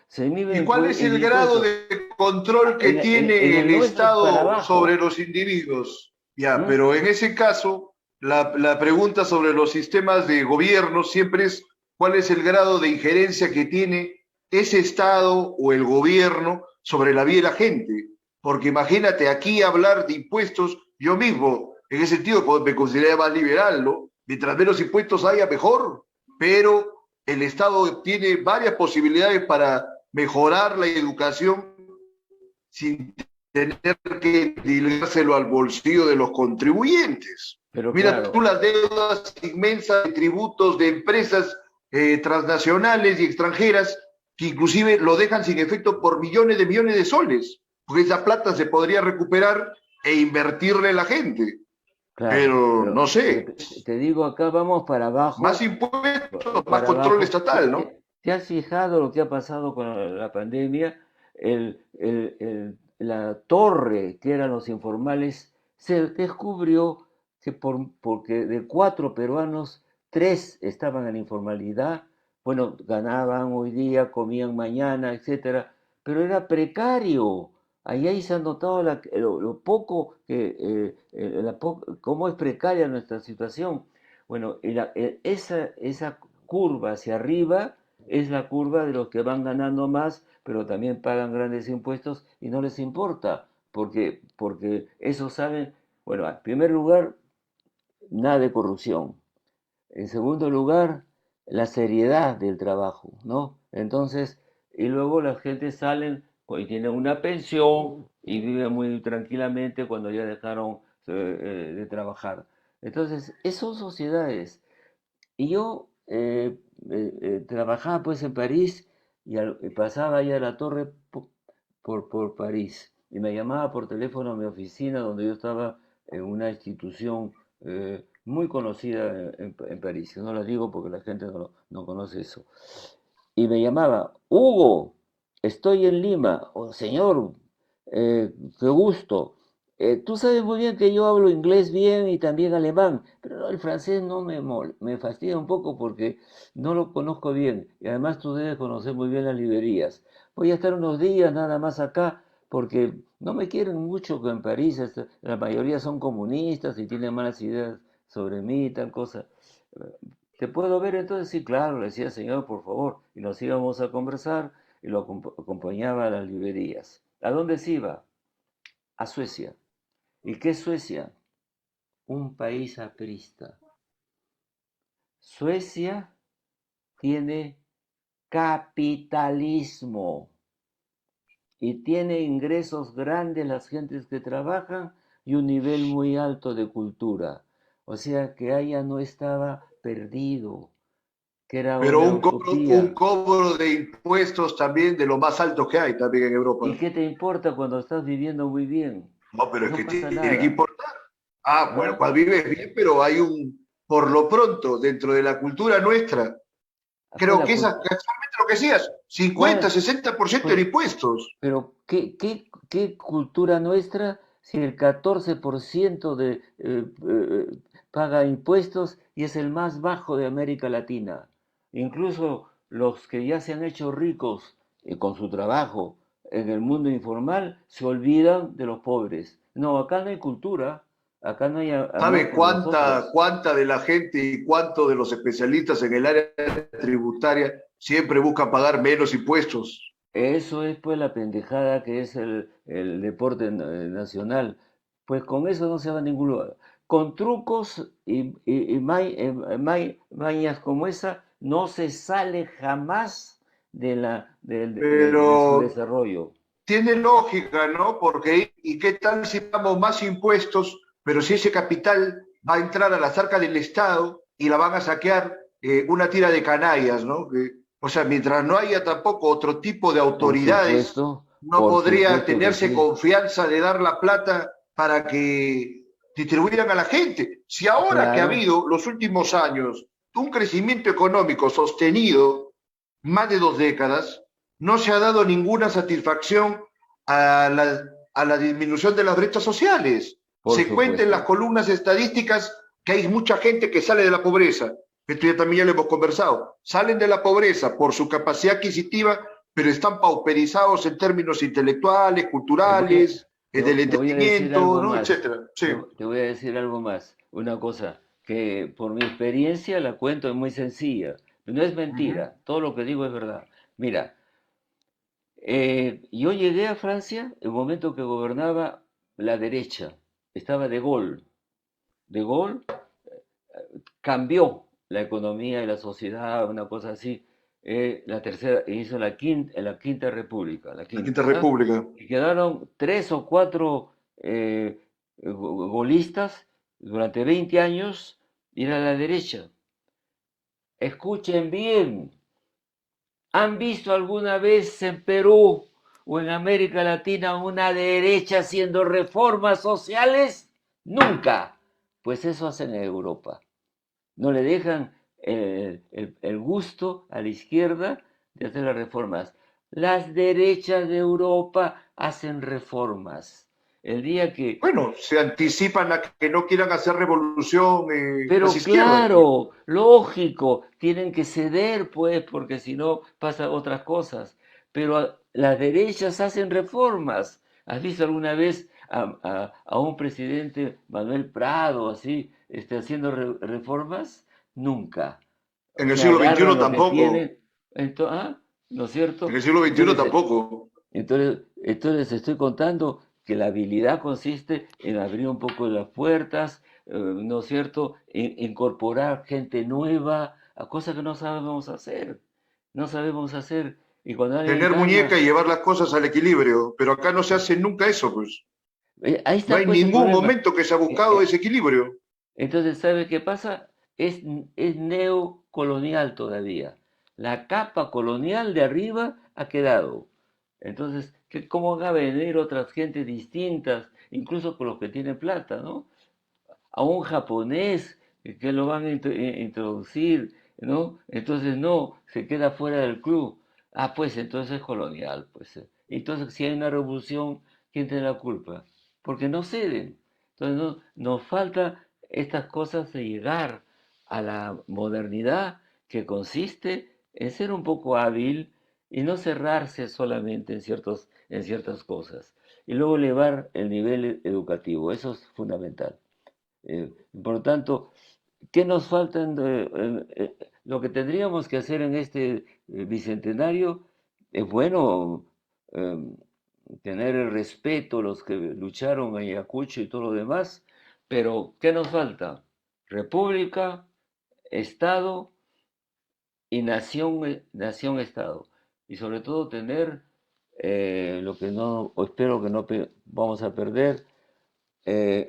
Se ¿Y miden cuál es en el grado impuestos. de control que En tiene el el nuestro es para Estado abajo. sobre los individuos? Ya, ¿Mm? pero en ese caso, la pregunta sobre los sistemas de gobierno siempre es cuál es el grado de injerencia que tiene ese Estado o el gobierno sobre la vida de la gente. Porque imagínate aquí hablar de impuestos, yo mismo, en ese sentido, pues, me considero más liberal, ¿no? Mientras menos impuestos haya, mejor. Pero el Estado tiene varias posibilidades para mejorar la educación sin tener que dilgárselo al bolsillo de los contribuyentes. Pero Mira claro, tú las deudas inmensas de tributos de empresas transnacionales y extranjeras que inclusive lo dejan sin efecto por millones de soles, porque esa plata se podría recuperar e invertirle a la gente. claro. Pero no Pero sé, te digo, acá vamos para más abajo, impuestos, más para control abajo. ¿Te, estatal, ¿no? te- te has fijado lo que ha pasado con la pandemia? la torre que eran los informales, se descubrió que porque de 4 peruanos, 3 estaban en la informalidad, bueno, ganaban hoy día, comían mañana, etcétera, pero era precario. Ahí se ha notado lo poco cómo es precaria nuestra situación. Bueno, esa curva hacia arriba es la curva de los que van ganando más, pero también pagan grandes impuestos y no les importa, porque eso saben, bueno, en primer lugar, nada de corrupción. En segundo lugar, la seriedad del trabajo, ¿no? Entonces, y luego la gente salen y tienen una pensión y viven muy tranquilamente cuando ya dejaron de trabajar. Entonces, esas son sociedades. Y yo trabajaba pues en París y pasaba ahí a la torre por París. Y me llamaba por teléfono a mi oficina donde yo estaba en una institución muy conocida en París. Yo no la digo porque la gente no conoce eso. Y me llamaba, Hugo, estoy en Lima. Oh, señor, qué gusto. Tú sabes muy bien que yo hablo inglés bien y también alemán, pero el francés no me fastidia un poco porque no lo conozco bien. Y además tú debes conocer muy bien las librerías. Voy a estar unos días nada más acá porque no me quieren mucho en París. La mayoría son comunistas y tienen malas ideas sobre mí y tal cosa. ¿Te puedo ver entonces? Sí, claro, le decía, señor, por favor. Y nos íbamos a conversar y lo acompañaba a las librerías. ¿A dónde se iba? A Suecia. ¿Y qué es Suecia? Un país aprista. Suecia tiene capitalismo y tiene ingresos grandes las gentes que trabajan y un nivel muy alto de cultura. O sea que allá no estaba perdido, que era Pero una un utopía. cobro de impuestos también de lo más alto que hay también en Europa. ¿Y qué te importa cuando estás viviendo muy bien? No, pero es No que pasa tiene que nada, importar. Ah, bueno, ¿no? cuando vives bien, pero hay por lo pronto, dentro de la cultura nuestra, Pues creo la que es cultura, actualmente lo que decías, 50, ¿cuál? 60% en Pues, impuestos. pero ¿qué cultura nuestra si el 14% paga impuestos y es el más bajo de América Latina? Incluso los que ya se han hecho ricos con su trabajo en el mundo informal se olvidan de los pobres. No, acá no hay cultura, acá no hay amor ¿Sabe por los otros. cuánta de la gente y cuánto de los especialistas en el área tributaria siempre buscan pagar menos impuestos? Eso es pues la pendejada que es el deporte nacional. Pues con eso no se va a ningún lugar. Con trucos y mañas como esa no se sale jamás de su Pero desarrollo. tiene lógica, ¿no? Porque, ¿y qué tal si pagamos más impuestos, pero si ese capital va a entrar a las arcas del Estado y la van a saquear una tira de canallas, ¿no? O sea, mientras no haya tampoco otro tipo de autoridades, no Por podría supuesto que tenerse sí. confianza de dar la plata para que distribuyan a la gente. Si ahora que ha Claro, habido los últimos años un crecimiento económico sostenido, más de 2 décadas, no se ha dado ninguna satisfacción a la disminución de las brechas sociales. por Se cuenta en las supuesto. columnas estadísticas que hay mucha gente que sale de la pobreza. Esto ya también ya lo hemos conversado. Salen de la pobreza por su capacidad adquisitiva, pero están pauperizados en términos intelectuales, Te voy a, culturales, del te voy a decir entretenimiento, algo ¿no? más. Etcétera. Sí. Te voy a decir algo más. Una cosa que por mi experiencia la cuento es muy sencilla. No es Uh -huh. mentira. Todo lo que digo es verdad. Mira, yo llegué a Francia en el momento que gobernaba la derecha. Estaba De Gaulle. De Gaulle cambió la economía y la sociedad, una cosa así. La tercera, hizo la quinta república, la La quinta, Quinta ¿ah? República. Y quedaron 3 o 4 golistas durante 20 años y era la derecha. Escuchen bien, ¿han visto alguna vez en Perú o en América Latina una derecha haciendo reformas sociales? Nunca. Pues eso hacen en Europa. No le dejan el gusto a la izquierda de hacer las reformas. Las derechas de Europa hacen reformas. El día que... Bueno, se anticipan a que no quieran hacer revolución las Pero izquierdas, pues. claro, lógico, tienen que ceder, pues, porque si no pasan otras cosas. Pero las derechas hacen reformas. ¿Has visto alguna vez a un presidente, Manuel Prado, así, haciendo reformas? Nunca. En O el sea, siglo agarran XXI lo que tampoco. tienen, ¿no es cierto? En el siglo XXI Entonces, tampoco. entonces estoy contando que la habilidad consiste en abrir un poco las puertas, ¿no es cierto? En incorporar gente nueva a cosas que no sabemos hacer. No sabemos hacer. Y cuando alguien Tener muñeca gana, y llevar las cosas al equilibrio. Pero acá no se hace nunca eso, pues. ahí No está hay pues el ningún problema. momento que se ha Eh, buscado eh, ese equilibrio. Entonces, ¿sabe qué pasa? Es neocolonial todavía. La capa colonial de arriba ha quedado. Entonces, ¿cómo van a venir otras gentes distintas, incluso con los que tienen plata, ¿no? A un japonés que lo van a introducir, ¿no? Entonces, no, se queda fuera del club. Ah, pues entonces es colonial, pues. Entonces, si hay una revolución, ¿quién tiene la culpa? Porque no ceden. Entonces, nos falta estas cosas de llegar a la modernidad que consiste en ser un poco hábil y no cerrarse solamente en ciertas cosas. Y luego elevar el nivel educativo, eso es fundamental. Por lo tanto, ¿qué nos falta? Lo que tendríamos que hacer en este bicentenario es bueno eh, tener el respeto a los que lucharon en Ayacucho y todo lo demás, pero ¿qué nos falta? República, Estado y nación-Estado. Y sobre todo tener lo que no, o espero que no vamos a perder,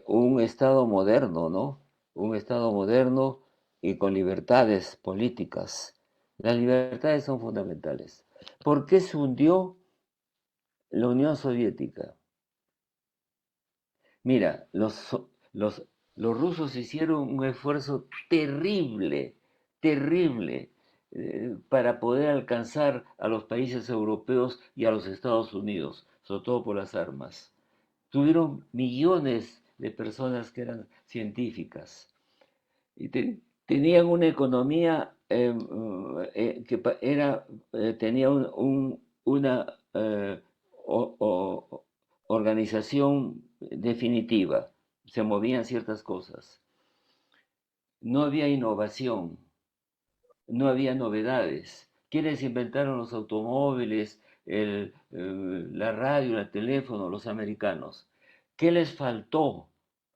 un Estado moderno, ¿no? Un Estado moderno y con libertades políticas. Las libertades son fundamentales. ¿Por qué se hundió la Unión Soviética? Mira, los rusos hicieron un esfuerzo terrible, terrible, para poder alcanzar a los países europeos y a los Estados Unidos, sobre todo por las armas. Tuvieron millones de personas que eran científicas y tenían una economía tenía una organización definitiva, se movían ciertas cosas. No había innovación, no había novedades. ¿Quiénes inventaron los automóviles, la radio, el teléfono? Los americanos. ¿Qué les faltó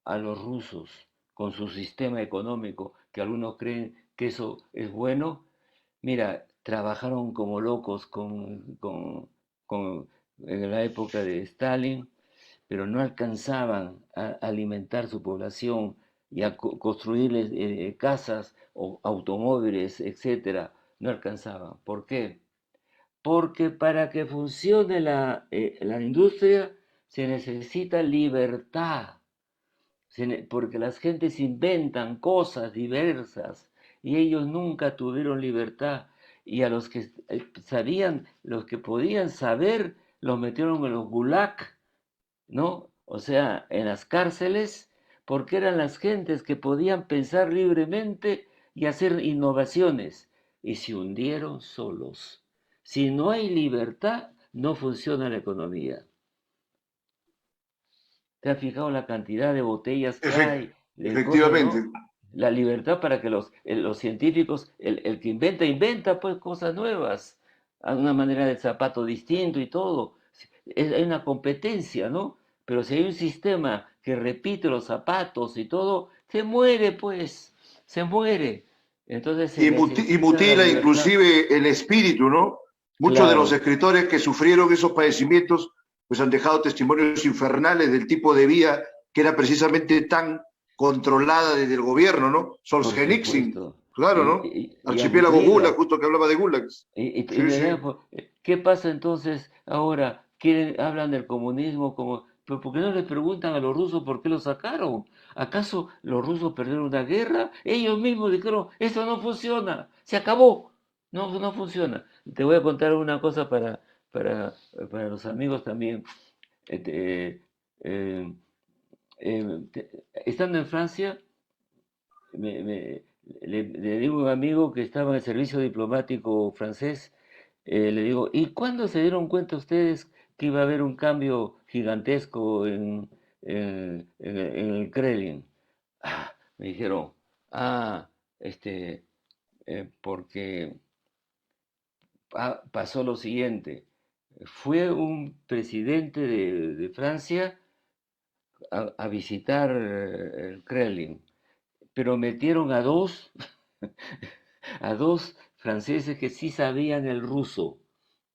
a los rusos con su sistema económico, que algunos creen que eso es bueno? Mira, trabajaron como locos en la época de Stalin, pero no alcanzaban a alimentar su población y a construirles casas o automóviles, etcétera. No alcanzaban. ¿Por qué? Porque para que funcione la industria se necesita libertad, porque las gentes inventan cosas diversas y ellos nunca tuvieron libertad. Y a los que sabían, los que podían saber, los metieron en los gulag, ¿no? O sea, en las cárceles, porque eran las gentes que podían pensar libremente y hacer innovaciones, y se hundieron solos. Si no hay libertad, no funciona la economía. ¿Te has fijado la cantidad de botellas que hay, de cosas, Efectivamente. no? La libertad para que los científicos, el que inventa pues cosas nuevas, a una manera de zapato distinto y todo. Hay una competencia, ¿no? Pero si hay un sistema que repite los zapatos y todo, se muere pues, se muere. Entonces se Y necesita la mutila libertad. inclusive el espíritu, ¿no? Muchos de los Claro, escritores que sufrieron esos padecimientos pues han dejado testimonios infernales del tipo de vida que era precisamente tan controlada desde el gobierno, ¿no? por Solzhenitsyn, supuesto. claro, Y, ¿no? y Archipiélago Gulag, aburrida. justo que hablaba de Gulags. Y Sí, sí. ¿qué pasa entonces ahora? Hablan del comunismo como, pero ¿por qué no les preguntan a los rusos por qué lo sacaron? ¿Acaso los rusos perdieron una guerra? Ellos mismos dijeron, esto no funciona, se acabó, no funciona. Te voy a contar una cosa para, para los amigos también. Este, eh, estando en Francia, le digo a un amigo que estaba en el servicio diplomático francés, le digo, ¿y cuándo se dieron cuenta ustedes que iba a haber un cambio gigantesco en el Kremlin? Ah, me dijeron, ah, porque pasó lo siguiente. Fue un presidente de Francia a visitar el Kremlin, pero metieron a dos franceses que sí sabían el ruso,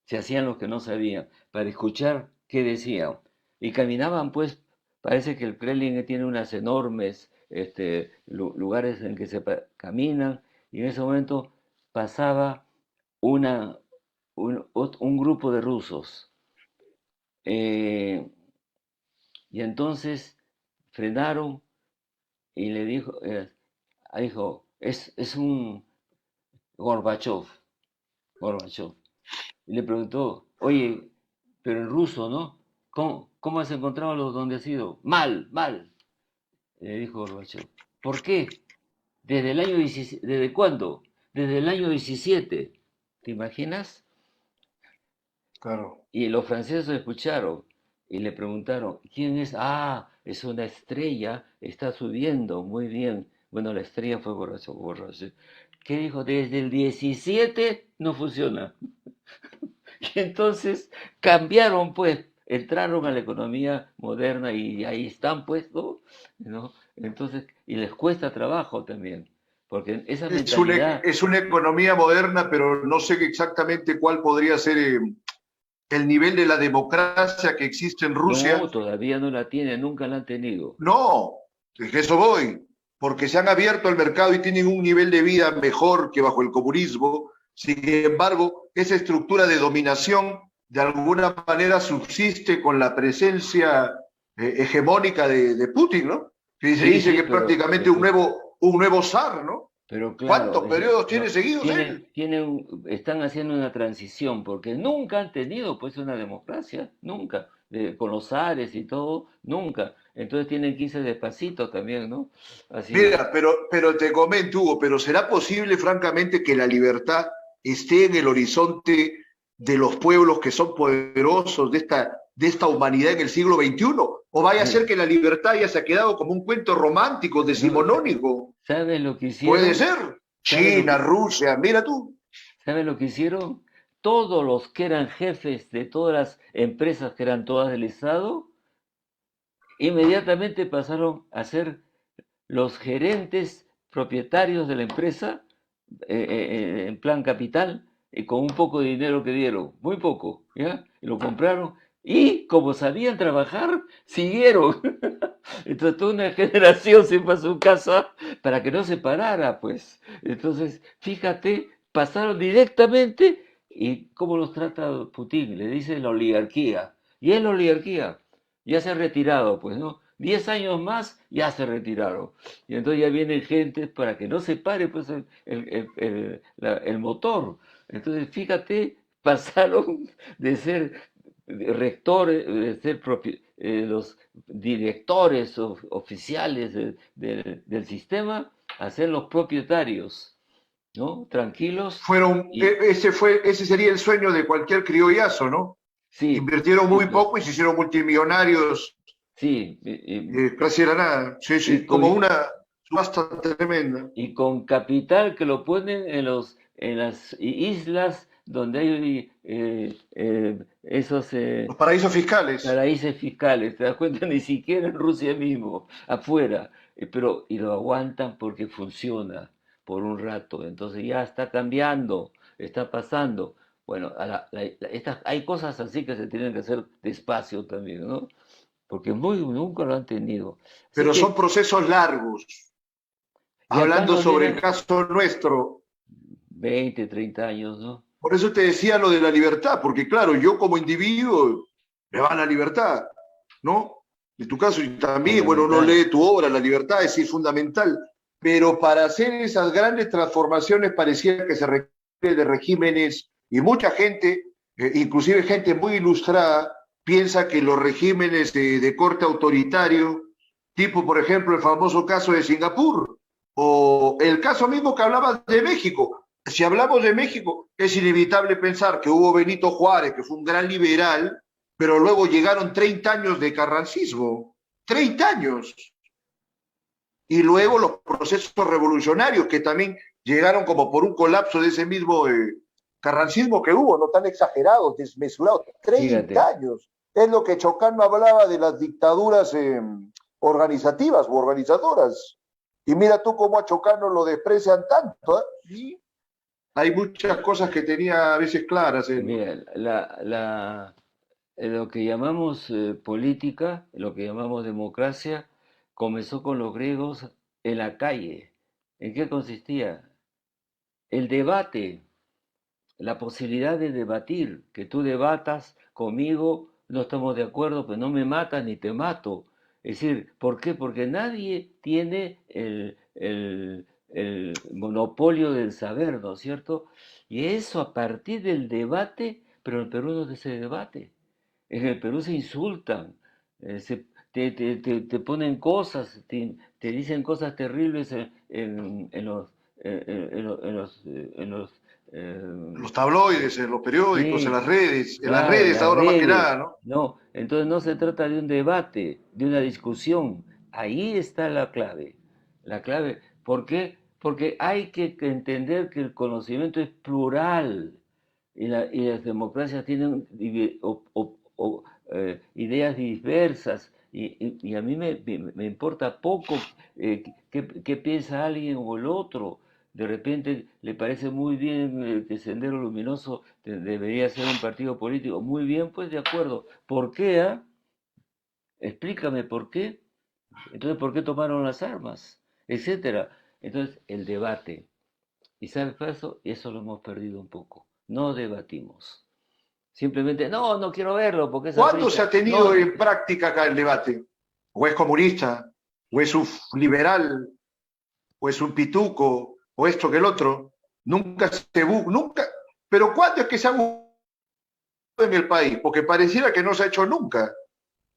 se hacían los que no sabían, para escuchar qué decían. Y caminaban, pues, parece que el Kremlin tiene unas enormes lugares en que se caminan, y en ese momento pasaba una, un grupo de rusos. Y entonces frenaron y le dijo, es un Gorbachev. Y le preguntó, oye, pero en ruso, ¿no? ¿Cómo has encontrado los donde has ido? Mal, mal. Le dijo Gorbachev. ¿Por qué? ¿Desde el año 17? ¿Desde cuándo? Desde el año 17. ¿Te imaginas? Claro. Y los franceses escucharon y le preguntaron, ¿quién es? Ah, es una estrella, está subiendo, muy bien. Bueno, la estrella fue Gorbachev. ¿Qué dijo? Desde el 17 no funciona. Y entonces cambiaron, pues, entraron a la economía moderna y ahí están, pues, ¿no? Entonces, y les cuesta trabajo también, porque esa mentalidad... Es una economía moderna, pero no sé exactamente cuál podría ser el nivel de la democracia que existe en Rusia. No, todavía no la tienen, nunca la han tenido. No, es que eso voy, porque se han abierto al mercado y tienen un nivel de vida mejor que bajo el comunismo. Sin embargo, esa estructura de dominación de alguna manera subsiste con la presencia hegemónica de Putin, ¿no? Que se dice que prácticamente un nuevo zar, ¿no? Pero claro, ¿Cuántos periodos tiene seguidos él? Están haciendo una transición porque nunca han tenido pues una democracia, nunca, con los zares y todo, nunca. Entonces tienen que irse despacito también, ¿no? Así. Mira, pero te comento, Hugo, pero ¿será posible, francamente, que la libertad esté en el horizonte de los pueblos que son poderosos de esta humanidad en el siglo XXI? ¿O vaya a ser que la libertad ya se ha quedado como un cuento romántico, decimonónico? ¿Sabes lo que hicieron? Puede ser. China, Rusia, mira tú. ¿Sabes lo que hicieron? Todos los que eran jefes de todas las empresas que eran todas del Estado, inmediatamente pasaron a ser los gerentes propietarios de la empresa en plan capital y con un poco de dinero que dieron, muy poco, ¿ya? Y lo compraron y como sabían trabajar, siguieron. Entonces toda una generación se fue a su casa para que no se parara, pues. Entonces, fíjate, pasaron directamente y cómo los trata Putin, le dice la oligarquía. Y es la oligarquía, ya se ha retirado, pues, ¿no? 10 años más, ya se retiraron. Y entonces ya vienen gente para que no se pare pues, el motor. Entonces, fíjate, pasaron de ser rectores, de ser los directores oficiales del sistema a ser los propietarios, ¿no? Tranquilos. Ese sería el sueño de cualquier criollazo, ¿no? Sí. Invirtieron muy poco y se hicieron multimillonarios. Sí. Casi era nada. Sí, sí, como una subasta tremenda. Y con capital que lo ponen en las islas donde hay esos... los paraísos fiscales. Paraísos fiscales, te das cuenta, ni siquiera en Rusia mismo, afuera. Pero, y lo aguantan porque funciona por un rato. Entonces ya está cambiando, está pasando. Bueno, hay cosas así que se tienen que hacer despacio también, ¿no? Porque nunca lo han tenido. Pero son procesos largos. Hablando sobre el caso nuestro. 20, 30 años, ¿no? Por eso te decía lo de la libertad, porque claro, yo como individuo me va la libertad, ¿no? En tu caso también, bueno, no lee tu obra, la libertad es fundamental, pero para hacer esas grandes transformaciones parecía que se requiere de regímenes y mucha gente inclusive gente muy ilustrada, piensa que los regímenes de corte autoritario, tipo por ejemplo el famoso caso de Singapur, o el caso mismo que hablabas de México. Si hablamos de México, es inevitable pensar que hubo Benito Juárez, que fue un gran liberal, pero luego llegaron 30 años de carrancismo, 30 años. Y luego los procesos revolucionarios que también llegaron como por un colapso de ese mismo Carrancismo que hubo, no tan exagerados, desmesurados, 30 Fíjate, años. Es lo que Chocano hablaba de las dictaduras organizativas o organizadoras. Y mira tú cómo a Chocano lo desprecian tanto. y hay muchas cosas que tenía a veces claras él, ¿no? mira, lo que llamamos política, lo que llamamos democracia, comenzó con los griegos en la calle. ¿En qué consistía? El debate, la posibilidad de debatir, que tú debatas conmigo, no estamos de acuerdo, pero no me matas ni te mato. Es decir, ¿por qué? Porque nadie tiene el monopolio del saber, ¿no es cierto? Y eso a partir del debate, pero en Perú no se debate. En el Perú se insultan, te ponen cosas, te dicen cosas terribles en los, en los Los tabloides, en los periódicos, sí, en las claro, redes las ahora más que redes. nada, ¿no? No, entonces no se trata de un debate, de una discusión. Ahí está la clave. La clave. ¿Por qué? Porque hay que entender que el conocimiento es plural y las democracias tienen ideas diversas. Y a mí me importa poco qué piensa alguien o el otro. De repente le parece muy bien que Sendero Luminoso debería ser un partido político. Muy bien, pues de acuerdo. ¿Por qué? Explícame por qué. Entonces, ¿por qué tomaron las armas? Etcétera. Entonces, el debate. ¿Y sabes qué eso? Eso lo hemos perdido un poco. No debatimos. Simplemente, no, no quiero verlo porque es ¿Cuándo se aprista. ha tenido No, en práctica acá el debate? ¿O es comunista? ¿O es un liberal? ¿O es un pituco? ¿O esto que el otro? Nunca nunca. Pero ¿cuándo es que se ha buscado en el país? Porque pareciera que no se ha hecho nunca.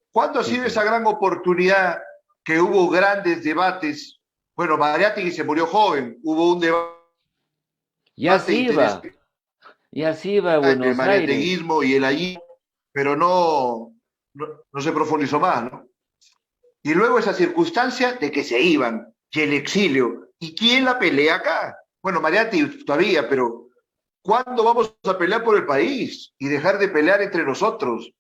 ¿Cuándo ha sí, sido pues. esa gran oportunidad que hubo grandes debates? Bueno, Mariátegui se murió joven, hubo un Y debate así va, interesante y así va a entre el Buenos Aires. mariateguismo y el allí, pero no se profundizó más, ¿no? Y luego esa circunstancia de que se iban, y el exilio. ¿Y quién la pelea acá? Bueno, Mariátegui todavía, pero ¿cuándo vamos a pelear por el país y dejar de pelear entre nosotros?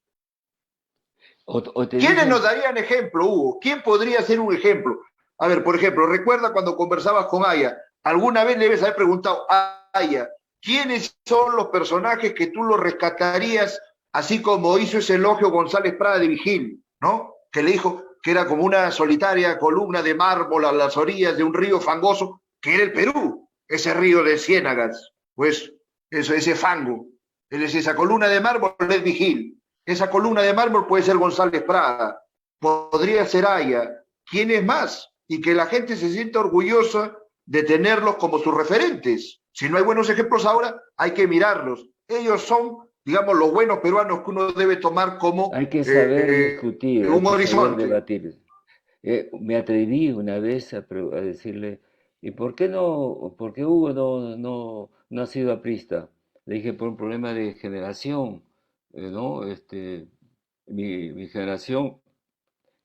O te ¿Quiénes dicen, nos darían ejemplo, Hugo? ¿Quién podría ser un ejemplo? A ver, por ejemplo, recuerda cuando conversabas con Aya, alguna vez le debes haber preguntado a Aya, ¿quiénes son los personajes que tú los rescatarías, así como hizo ese elogio González Prada de Vigil, ¿no? Que le dijo que era como una solitaria columna de mármol a las orillas de un río fangoso, que era el Perú, ese río de ciénagas, pues eso, ese fango. Es esa columna de mármol es Vigil. Esa columna de mármol puede ser González Prada, podría ser Aya, ¿quién es más? Y que la gente se sienta orgullosa de tenerlos como sus referentes. Si no hay buenos ejemplos ahora, hay que mirarlos. Ellos son, digamos, los buenos peruanos que uno debe tomar como hay que saber discutir, hay un que saber horizonte. debatir. Me atreví una vez a decirle, ¿y por qué Hugo no ha sido aprista? Le dije, por un problema de generación, ¿no? Mi generación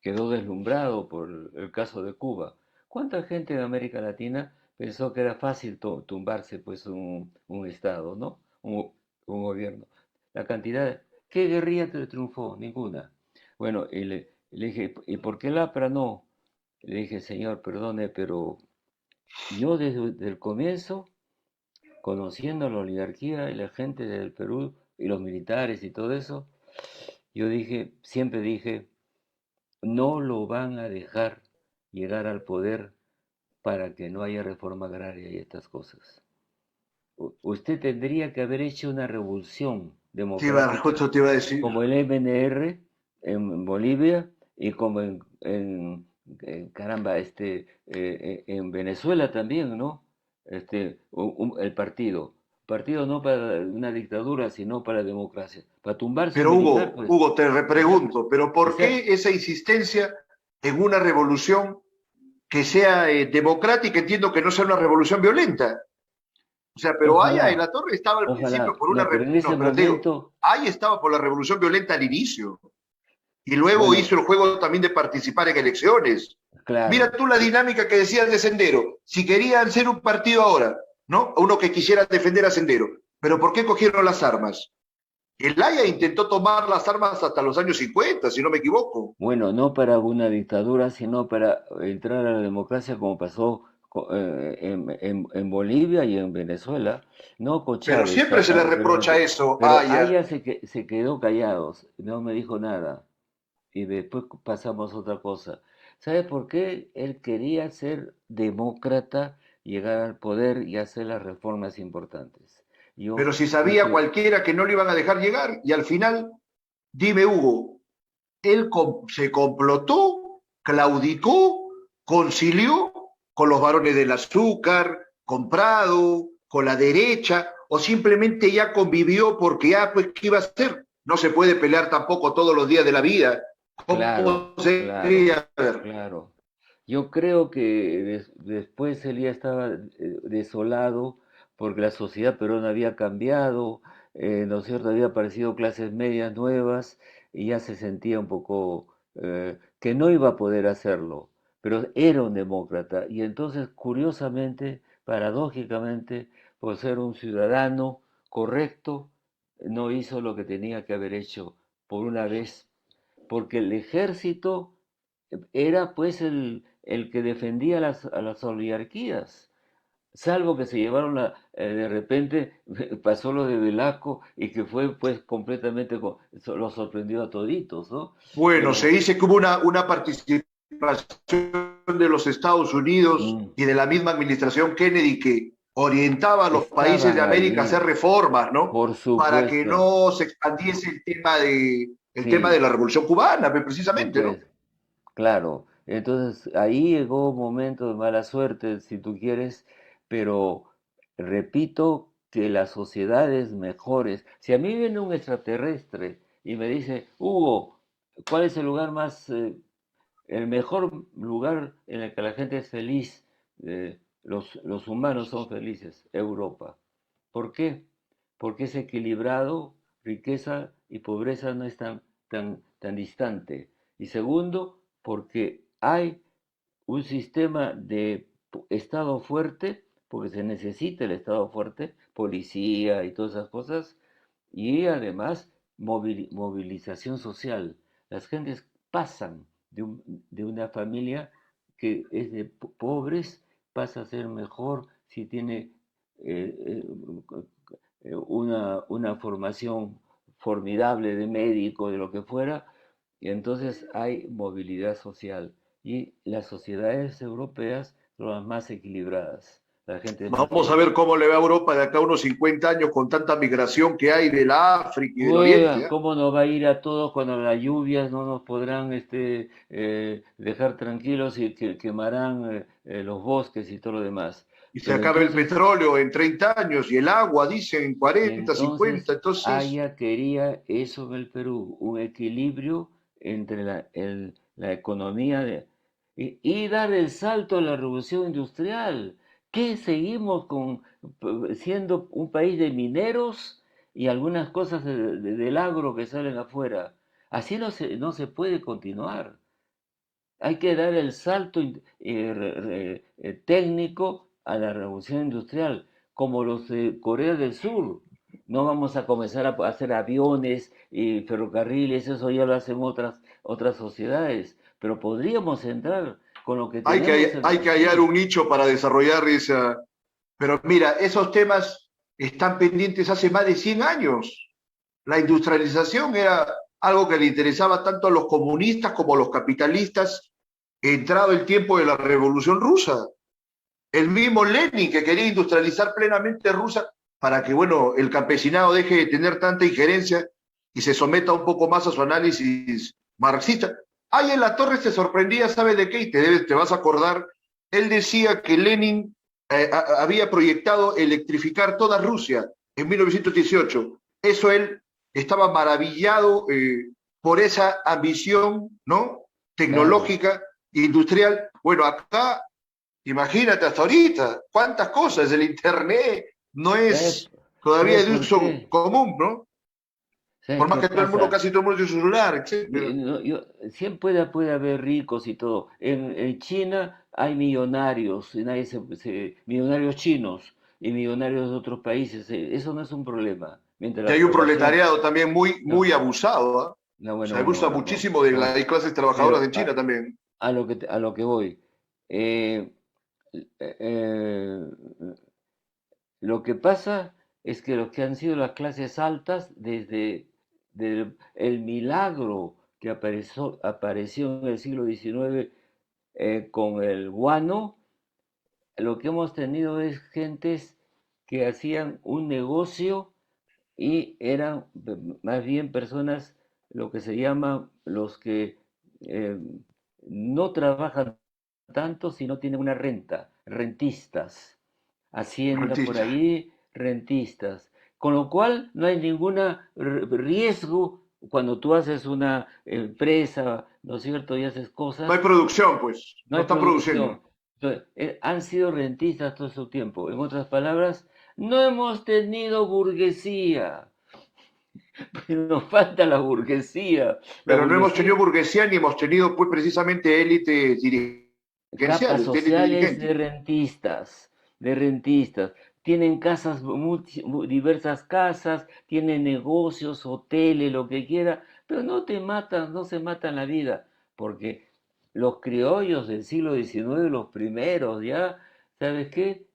quedó deslumbrado por el caso de Cuba. ¿Cuánta gente en América Latina pensó que era fácil tumbarse pues un Estado, ¿no? Un gobierno. La cantidad, ¿qué guerrilla triunfó? Ninguna. Bueno, le dije, ¿y por qué Lapra no? Le dije, señor, perdone, pero yo desde el comienzo, conociendo la oligarquía y la gente del Perú y los militares y todo eso, yo dije, siempre dije, no lo van a dejar llegar al poder para que no haya reforma agraria y estas cosas. Usted tendría que haber hecho una revolución democrática Justo te iba a decir. como el MNR en Bolivia y como caramba, en Venezuela también, ¿no? El partido. partido no para una dictadura, sino para la democracia. Para tumbarse Pero un militar, Hugo, pues. Hugo, te repregunto, ¿pero O por sea, qué esa insistencia en una revolución que sea democrática? Entiendo que no sea una revolución violenta. O sea, pero Haya en ojalá, la Torre estaba al principio ojalá. por una... No, pero en ese No, pero te digo, momento, Haya estaba por la revolución violenta al inicio y luego hizo bueno, el juego también de participar en elecciones. Mira claro. tú la dinámica que decías de Sendero. Si querían ser un partido ahora, ¿no? Uno que quisiera defender a Sendero. ¿Pero por qué cogieron las armas? El Haya intentó tomar las armas hasta los años 50, si no me equivoco. Bueno, no para una dictadura, sino para entrar a la democracia como pasó en Bolivia y en Venezuela, no con Pero Chávez, siempre se le reprocha anteriormente. eso a Pero Haya. Aya se quedó callado, no me dijo nada. Y después pasamos a otra cosa. ¿Sabe por qué? Él quería ser demócrata, llegar al poder y hacer las reformas importantes. Yo Pero si creo sabía que, cualquiera que no le iban a dejar llegar, y al final, dime Hugo, él se complotó, claudicó, concilió con los varones del azúcar, con Prado, con la derecha, o simplemente ya convivió porque ya, pues, ¿qué iba a hacer? No se puede pelear tampoco todos los días de la vida. claro, ¿Cómo sería? A ver, claro. Yo creo que después él ya estaba desolado porque la sociedad peruana había cambiado, ¿no es cierto? Había aparecido clases medias nuevas y ya se sentía un poco que no iba a poder hacerlo, pero era un demócrata y entonces, curiosamente, paradójicamente, por ser un ciudadano correcto, no hizo lo que tenía que haber hecho por una vez, porque el ejército era pues el que defendía a las oligarquías, salvo que se llevaron de repente pasó lo de Velasco y que fue pues completamente, lo sorprendió a toditos, ¿no? bueno, se Pero, dice que hubo una participación de los Estados Unidos mm, y de la misma administración Kennedy que orientaba a los países de estaban América a hacer allí, reformas, ¿no? por Para que supuesto, no se expandiese el tema de sí, la Revolución Cubana, sí precisamente, ¿no? pues, claro. Entonces ahí llegó un momento de mala suerte, si tú quieres, pero repito que las sociedades mejores, si a mí viene un extraterrestre y me dice, Hugo, ¿cuál es el lugar más, el mejor lugar en el que la gente es feliz? Los humanos son felices, Europa. ¿Por qué? Porque es equilibrado, riqueza y pobreza no es tan distante. Y segundo, porque hay un sistema de Estado fuerte, porque se necesita el Estado fuerte, policía y todas esas cosas, y además movilización social. Las gentes pasan de una familia que es de pobres, pasa a ser mejor si tiene eh, una formación formidable de médico, de lo que fuera, y entonces hay movilidad social. Y las sociedades europeas son las más equilibradas, la gente es más Vamos a feliz. ver cómo le va a Europa de acá a unos 50 años con tanta migración que hay de la África y del Oriente, Bueno, ¿eh? ¿cómo nos va a ir a todos cuando las lluvias no nos podrán dejar tranquilos y que quemarán los bosques y todo lo demás? Y se Pero acaba el entonces, petróleo en 30 años y el agua, dicen, en 40, 50. entonces Entonces, Aya quería eso en el Perú, un equilibrio entre la economía y dar el salto a la revolución industrial. ¿Qué seguimos siendo un país de mineros y algunas cosas del agro que salen afuera? Así no se puede continuar. Hay que dar el salto técnico a la revolución industrial, como los de Corea del Sur. No vamos a comenzar a hacer aviones y ferrocarriles, eso ya lo hacen otras sociedades, pero podríamos entrar con lo que tenemos hay que hallar aquí. un nicho para desarrollar esa... Pero mira, esos temas están pendientes hace más de 100 años. La industrialización era algo que le interesaba tanto a los comunistas como a los capitalistas, entrado el tiempo de la Revolución Rusa. El mismo Lenin que quería industrializar plenamente Rusia para que, bueno, el campesinado deje de tener tanta injerencia y se someta un poco más a su análisis marxista. Ahí en la Torre se sorprendía, ¿sabes de qué? Y te vas a acordar, él decía que Lenin había proyectado electrificar toda Rusia en 1918. Eso él estaba maravillado por esa ambición, ¿no? Claro, Tecnológica, industrial. Bueno, acá, imagínate hasta ahorita, cuántas cosas, el Internet no ¿sabe, es todavía sabe de por uso qué? común, ¿no? ¿Sabe Por más qué que todo el mundo, pasa? casi todo el mundo tiene su celular, etcétera. No, puede haber ricos y todo. En China hay millonarios, y millonarios chinos y millonarios de otros países. Eso no es un problema. Mientras Y la hay un población... proletariado también muy, No, muy abusado, ¿ah? no, Se bueno, bueno, abusa bueno, no. muchísimo de No. las clases trabajadoras Pero en China también. a lo que voy. Eh, eh, lo que pasa es que los que han sido las clases altas desde el milagro que apareció en el siglo XIX con el guano, lo que hemos tenido es gentes que hacían un negocio y eran más bien personas, lo que se llama los que eh, no trabajan tanto, sino tienen una renta, rentistas, hacienda por Rentista. ahí, rentistas. Con lo cual no hay ningún riesgo cuando tú haces una empresa, ¿no es cierto? Y haces No hay cosas, producción, pues. no No hay están produciendo. producción. Entonces, han sido rentistas todo su tiempo. En otras palabras, no hemos tenido burguesía. Nos falta la burguesía. La Pero no hemos burguesía, tenido burguesía ni hemos tenido, pues, precisamente élites capas dirigenciales, élites sociales dirigentes. de rentistas. Tienen casas, diversas casas, tienen negocios, hoteles, lo que quiera, pero no te matan, no se matan la vida, porque los criollos del siglo XIX, los primeros, ya, ¿sabes qué?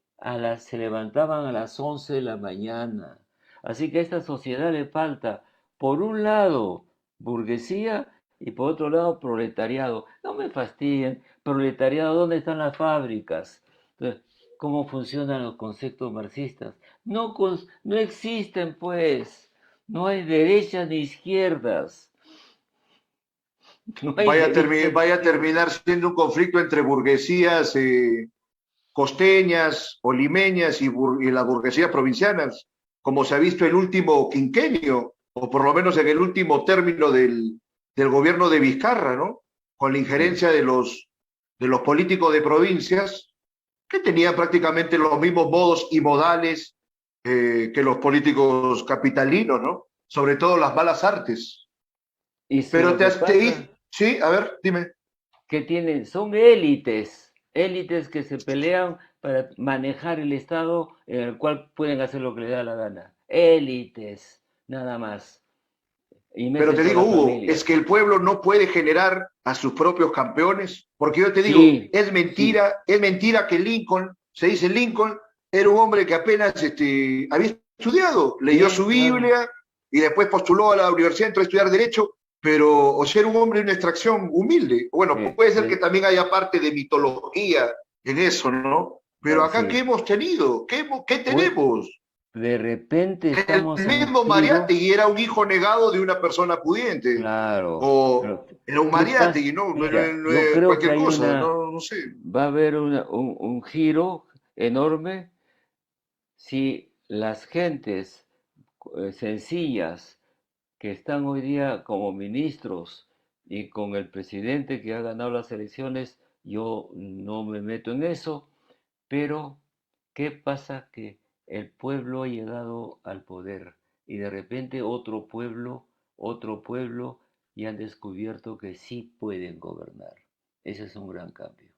Se levantaban a las 11 de la mañana. Así que a esta sociedad le falta, por un lado, burguesía y por otro lado, proletariado. No me fastidien, proletariado, ¿dónde están las fábricas? Entonces, ¿cómo funcionan los conceptos marxistas? No, no existen, pues. No hay derechas ni izquierdas. No hay derechas ni Vaya a izquierdas. terminar siendo un conflicto entre burguesías costeñas o limeñas y las burguesías provincianas, como se ha visto el último quinquenio, o por lo menos en el último término del gobierno de Vizcarra, ¿no? Con la Sí, injerencia de los políticos de provincias, que tenían prácticamente los mismos modos y modales que los políticos capitalinos, ¿no? Sobre todo las malas artes. y si Pero lo que pasa sí, a ver, dime. que tienen, son élites, élites que se pelean para manejar el Estado en el cual pueden hacer lo que les da la gana. Élites, nada más. Y Pero meses te toda digo, la Hugo, familia. es que el pueblo no puede generar a sus propios campeones, porque yo te digo, Sí, sí, es mentira que Lincoln, se dice Lincoln, era un hombre que apenas había estudiado, leyó sí, su claro. Biblia y después postuló a la universidad, entró a estudiar Derecho, pero o sea, era un hombre de una extracción humilde. Bueno, Sí, puede ser que también haya parte de mitología en eso, ¿no? Pero acá, ¿qué sí. hemos tenido? ¿Qué Pues tenemos? de repente El estamos en un mismo giro, Mariátegui era un hijo negado de una persona pudiente, claro, o pero era un ¿qué pasa? Mariátegui, ¿no? Mira, yo creo que Cualquier hay cosa, no sé. va a haber un giro enorme si las gentes sencillas que están hoy día como ministros y con el presidente que ha ganado las elecciones, yo no me meto en eso, pero ¿qué pasa? Que el pueblo ha llegado al poder y de repente otro pueblo, y han descubierto que sí pueden gobernar. Ese es un gran cambio.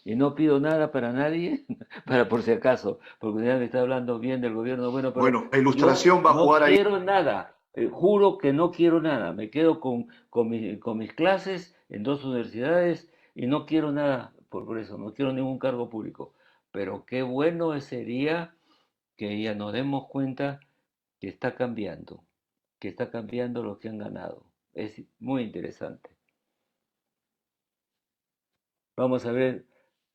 Y no pido nada para nadie, para por si acaso, porque ya me está hablando bien del gobierno, bueno, pero Bueno, la yo ilustración va a no jugar ahí. quiero nada, juro que no quiero nada, me quedo con mis clases en dos universidades y no quiero nada por eso, no quiero ningún cargo público. Pero qué bueno sería que ya nos demos cuenta que está cambiando lo que han ganado. Es muy interesante. Vamos a ver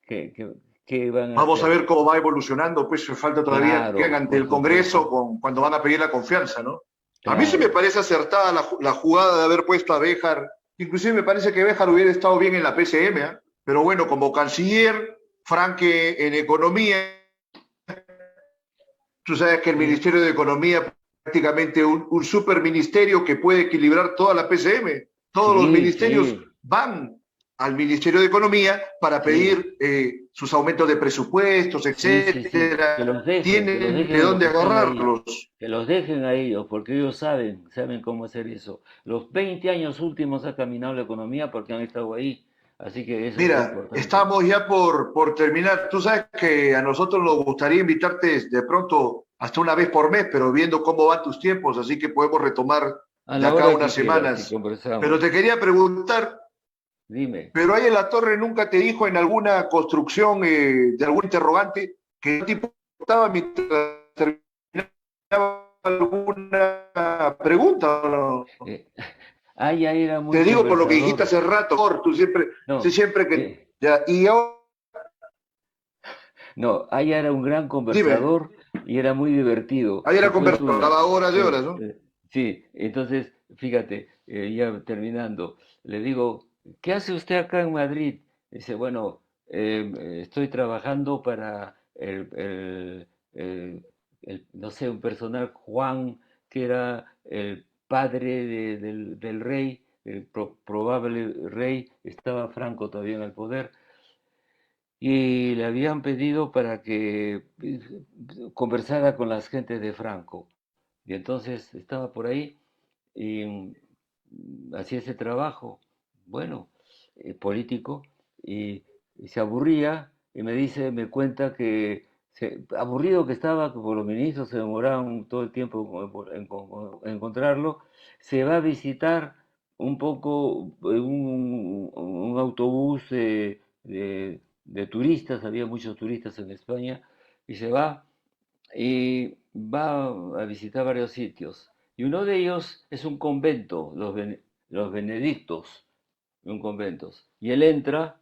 qué, qué, qué van a Vamos a hacer. ver cómo va evolucionando, pues falta todavía que Claro, ante por el Congreso supuesto. cuando van a pedir la confianza, ¿no? A mí sí me Claro, parece acertada la jugada de haber puesto a Béjar, inclusive me parece que Béjar hubiera estado bien en la PCM, ¿eh? Pero bueno, como canciller Franque en economía. Tú sabes que el Ministerio de Economía prácticamente un superministerio que puede equilibrar toda la PCM. Todos los Sí, ministerios sí, van al Ministerio de Economía para sí, pedir sus aumentos de presupuestos, sí, sí, sí, etcétera. que los Tienen dejen de a los dónde que están ahí, agarrarlos. que los dejen a ellos, porque ellos saben cómo hacer eso. Los 20 años últimos ha caminado la economía porque han estado ahí, así que eso es lo Mira, importante. estamos ya por terminar. Tú sabes que a nosotros nos gustaría invitarte de pronto hasta una vez por mes, pero viendo cómo van tus tiempos, así que podemos retomar A de la acá a hora unas que quieras y semanas. Pero te conversamos. quería preguntar, Dime. pero ahí en la torre nunca te dijo en alguna construcción de algún interrogante que no te importaba mientras terminaba alguna pregunta, ¿o no? Eh, ya era muy Te digo por lo que dijiste conversador. hace rato, tú No, siempre que... eh, Ya, y ahora, no, Aya era un gran dime, conversador y era muy divertido. ahí Te era cuento conversado, una. daba horas de horas, ¿no? Sí, entonces, fíjate, ya terminando, le digo, ¿qué hace usted acá en Madrid? Dice, bueno, estoy trabajando para no sé, un personal, Juan, que era el padre del rey, el probable rey, estaba Franco todavía en el poder y le habían pedido para que conversara con las gentes de Franco. Y entonces estaba por ahí y hacía ese trabajo, bueno, político, y se aburría y me dice, me cuenta que aburrido que estaba, que por los ministros se demoraban todo el tiempo en encontrarlo, se va a visitar un poco un autobús de turistas, había muchos turistas en España, y se va y va a visitar varios sitios. Y uno de ellos es un convento, los benedictos, un convento. Y él entra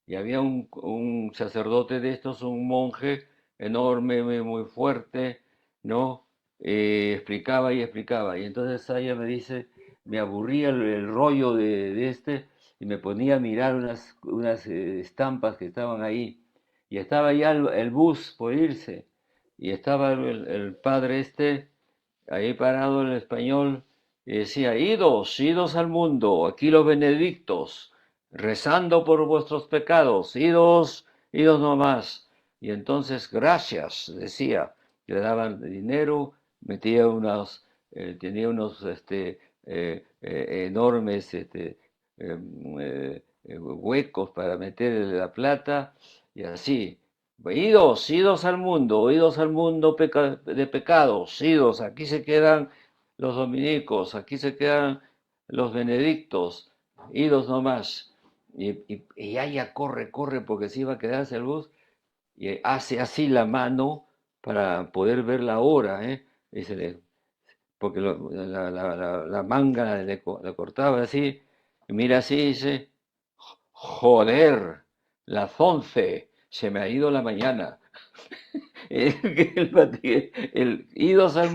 y había un sacerdote de estos, un monje enorme, muy fuerte, ¿no? Explicaba y explicaba. Y entonces ella me dice, me aburría el rollo de este y me ponía a mirar unas estampas que estaban ahí. Y estaba ya el bus por irse. Y estaba el padre este ahí parado el español y decía, idos al mundo, aquí los benedictos, rezando por vuestros pecados, idos nomás. Y entonces, gracias, decía, le daban dinero, metía tenía unos enormes huecos para meterle la plata, y así, idos al mundo de pecados, idos, aquí se quedan los dominicos, aquí se quedan los benedictos, idos nomás. Y ya corre, porque se iba a quedarse el bus, y hace así la mano para poder ver la hora, ¿eh? Y porque la manga le cortaba así, y mira así y dice, joder, las 11, se me ha ido la mañana. Idos al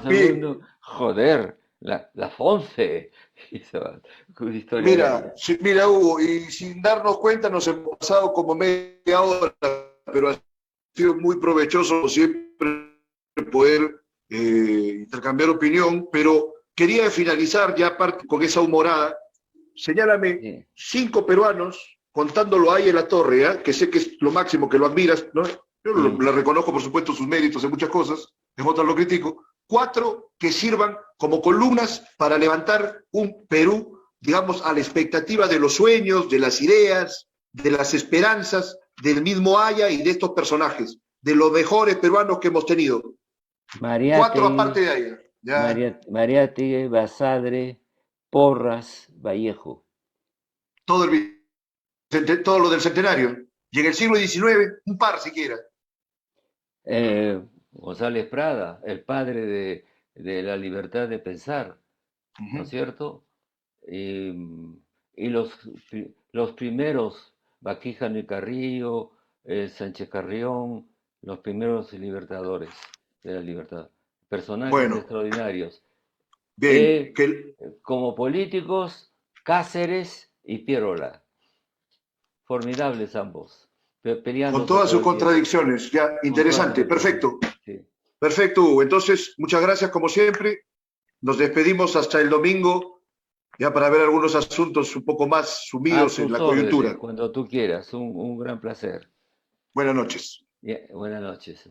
Bien, mundo, joder, las 11. Y se va, una historia mira, bella. mira Hugo, y sin darnos cuenta nos hemos pasado como media hora, pero ha sido muy provechoso siempre poder intercambiar opinión, pero quería finalizar ya con esa humorada. Señálame Sí, 5 peruanos, contándolo ahí en la torre, ¿eh? Que sé que es lo máximo, que lo admiras, ¿no? Yo sí. le reconozco, por supuesto, sus méritos en muchas cosas, en otras lo critico. 4 que sirvan como columnas para levantar un Perú, digamos, a la expectativa de los sueños, de las ideas, de las esperanzas del mismo Haya y de estos personajes, de los mejores peruanos que hemos tenido. 4 Mariátegui, aparte de Haya. Ya, Mariátegui, Basadre, Porras, Vallejo. todo, todo lo del centenario. Y en el siglo XIX, un par siquiera. González Prada, el padre de la libertad de pensar, Uh ¿no es -huh. cierto? Y, y los primeros, Baquijano y Carrillo, Sánchez Carrión, los primeros libertadores de la libertad, personajes Bueno, extraordinarios. bien, Eh, Como políticos, Cáceres y Pierola, formidables ambos. peleando Con todas sus todo el tiempo. contradicciones, ya, interesante, perfecto. Sí. Perfecto, Hugo. Entonces, muchas gracias como siempre. Nos despedimos hasta el domingo, ya para ver algunos asuntos un poco más sumidos en la coyuntura. Cuando tú quieras, un gran placer. Buenas noches. Buenas noches.